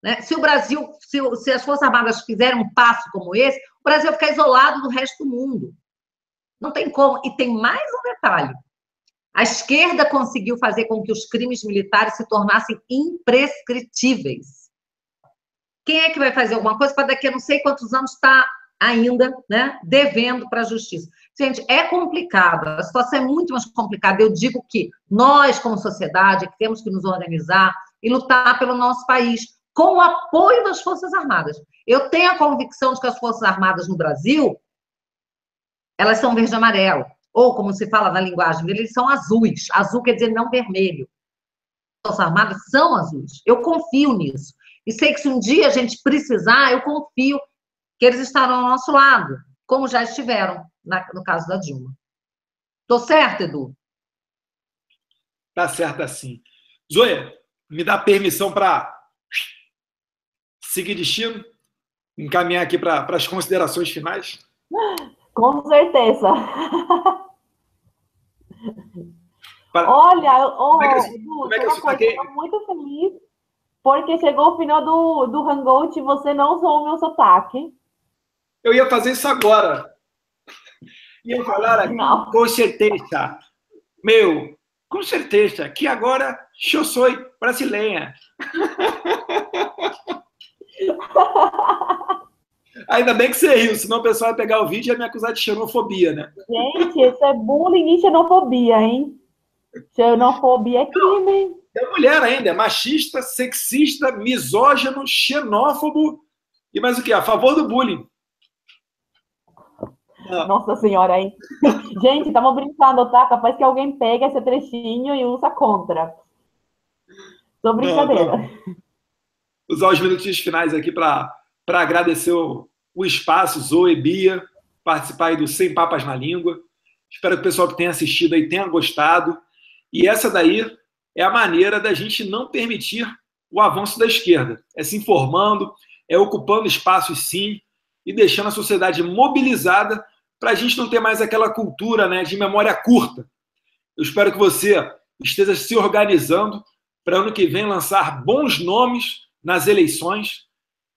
Né? Se o Brasil, se as Forças Armadas fizerem um passo como esse, o Brasil vai ficar isolado do resto do mundo. Não tem como. E tem mais um detalhe. A esquerda conseguiu fazer com que os crimes militares se tornassem imprescritíveis. Quem é que vai fazer alguma coisa para daqui a não sei quantos anos está ainda, né, devendo para a justiça? Gente, é complicado, a situação é muito mais complicada. Eu digo que nós, como sociedade, temos que nos organizar e lutar pelo nosso país, com o apoio das Forças Armadas. Eu tenho a convicção de que as Forças Armadas no Brasil, elas são verde e amarelo, ou, como se fala na linguagem dele, eles são azuis. Azul quer dizer não vermelho. As Forças Armadas são azuis. Eu confio nisso. E sei que se um dia a gente precisar, eu confio que eles estarão ao nosso lado, como já estiveram no caso da Dilma. Tô certo, Edu? Tá certo assim. Zoe, me dá permissão para seguir destino? Encaminhar aqui para as considerações finais? Com certeza. Olha, Edu, estou muito feliz porque chegou o final do Hangout e você não usou o meu sotaque. Eu ia fazer isso agora. Ia falar aqui, não. Com certeza. Com certeza, que agora eu sou brasileira. Ainda bem que você riu, senão o pessoal vai pegar o vídeo e ia me acusar de xenofobia, né? Gente, isso é bullying e xenofobia, hein? Xenofobia é crime. É mulher ainda, é machista, sexista, misógino, xenófobo e mais o quê? A favor do bullying. Nossa senhora, hein? Gente, estamos brincando, tá? Capaz que alguém pega esse trechinho e usa contra. Só brincadeira. Não. Usar os minutinhos finais aqui para agradecer o espaço, Zoe, Bia, participar aí do Sem Papas na Língua. Espero que o pessoal que tenha assistido aí tenha gostado. E essa daí é a maneira da gente não permitir o avanço da esquerda. É se informando, é ocupando espaços, sim, e deixando a sociedade mobilizada para a gente não ter mais aquela cultura, né, de memória curta. Eu espero que você esteja se organizando para ano que vem lançar bons nomes nas eleições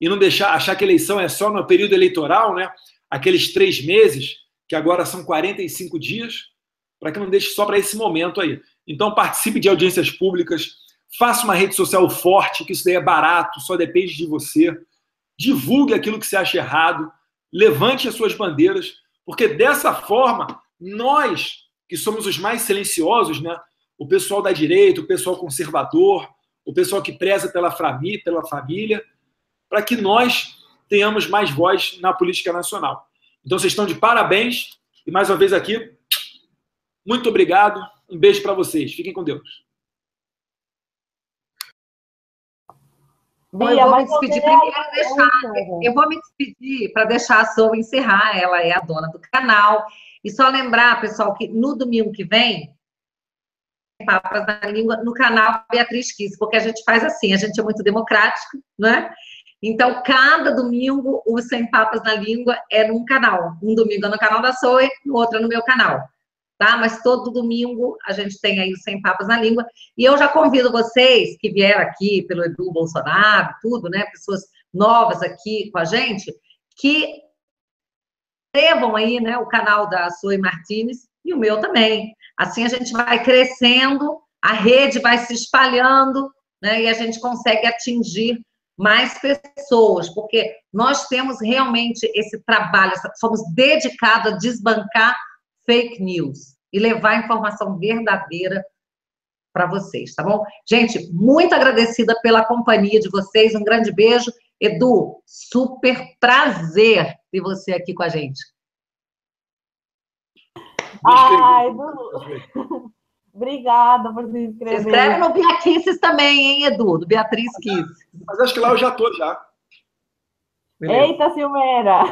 e não achar que a eleição é só no período eleitoral, né? Aqueles 3 meses, que agora são 45 dias, para que não deixe só para esse momento aí. Então, participe de audiências públicas, faça uma rede social forte, que isso daí é barato, só depende de você. Divulgue aquilo que você acha errado, levante as suas bandeiras, porque dessa forma, nós, que somos os mais silenciosos, né? O pessoal da direita, o pessoal conservador, o pessoal que preza pela família, para que nós tenhamos mais voz na política nacional. Então, vocês estão de parabéns. E, mais uma vez aqui, muito obrigado. Um beijo para vocês. Fiquem com Deus. Bia, eu vou me despedir primeiro, eu vou me despedir para deixar a Zoe encerrar, ela é a dona do canal. E só lembrar, pessoal, que no domingo que vem, Papas na Língua, no canal Beatriz Kiss, porque a gente faz assim, a gente é muito democrático, né? Então, cada domingo, o Sem Papas na Língua é num canal. Um domingo é no canal da Zoe, no outro é no meu canal. Tá? Mas todo domingo a gente tem aí o Sem Papas na Língua. E eu já convido vocês que vieram aqui pelo Edu Bolsonaro, tudo, né? Pessoas novas aqui com a gente, que inscrevam aí, né? O canal da Zoe Martins e o meu também. Assim a gente vai crescendo, a rede vai se espalhando, né? E a gente consegue atingir mais pessoas, porque nós temos realmente esse trabalho, somos dedicados a desbancar fake news e levar a informação verdadeira para vocês, tá bom? Gente, muito agradecida pela companhia de vocês, um grande beijo. Edu, super prazer ter você aqui com a gente. Edu, obrigada por se inscrever. Se inscreve no Bia Kisses também, hein, Edu? Do Beatriz Kiss. Mas acho que lá eu já tô, já. Beleza. Eita, Silmeira!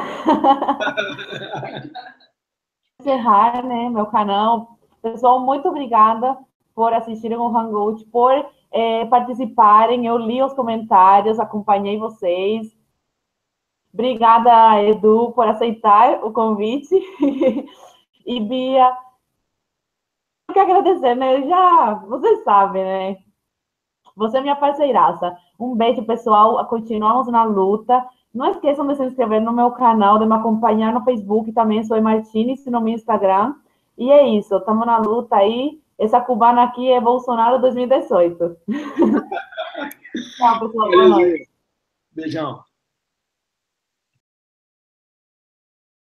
Encerrar, né, meu canal. Pessoal, muito obrigada por assistirem o Hangout, por participarem. Eu li os comentários, acompanhei vocês. Obrigada, Edu, por aceitar o convite. E Bia, eu quero agradecer, né? Vocês sabem, né? Você é minha parceiraça. Um beijo, pessoal. Continuamos na luta. Não esqueçam de se inscrever no meu canal, de me acompanhar no Facebook também, Zoe Martins, no meu Instagram. E é isso, estamos na luta aí. Essa cubana aqui é Bolsonaro 2018. Tchau, pessoal. Boa noite. Beijão.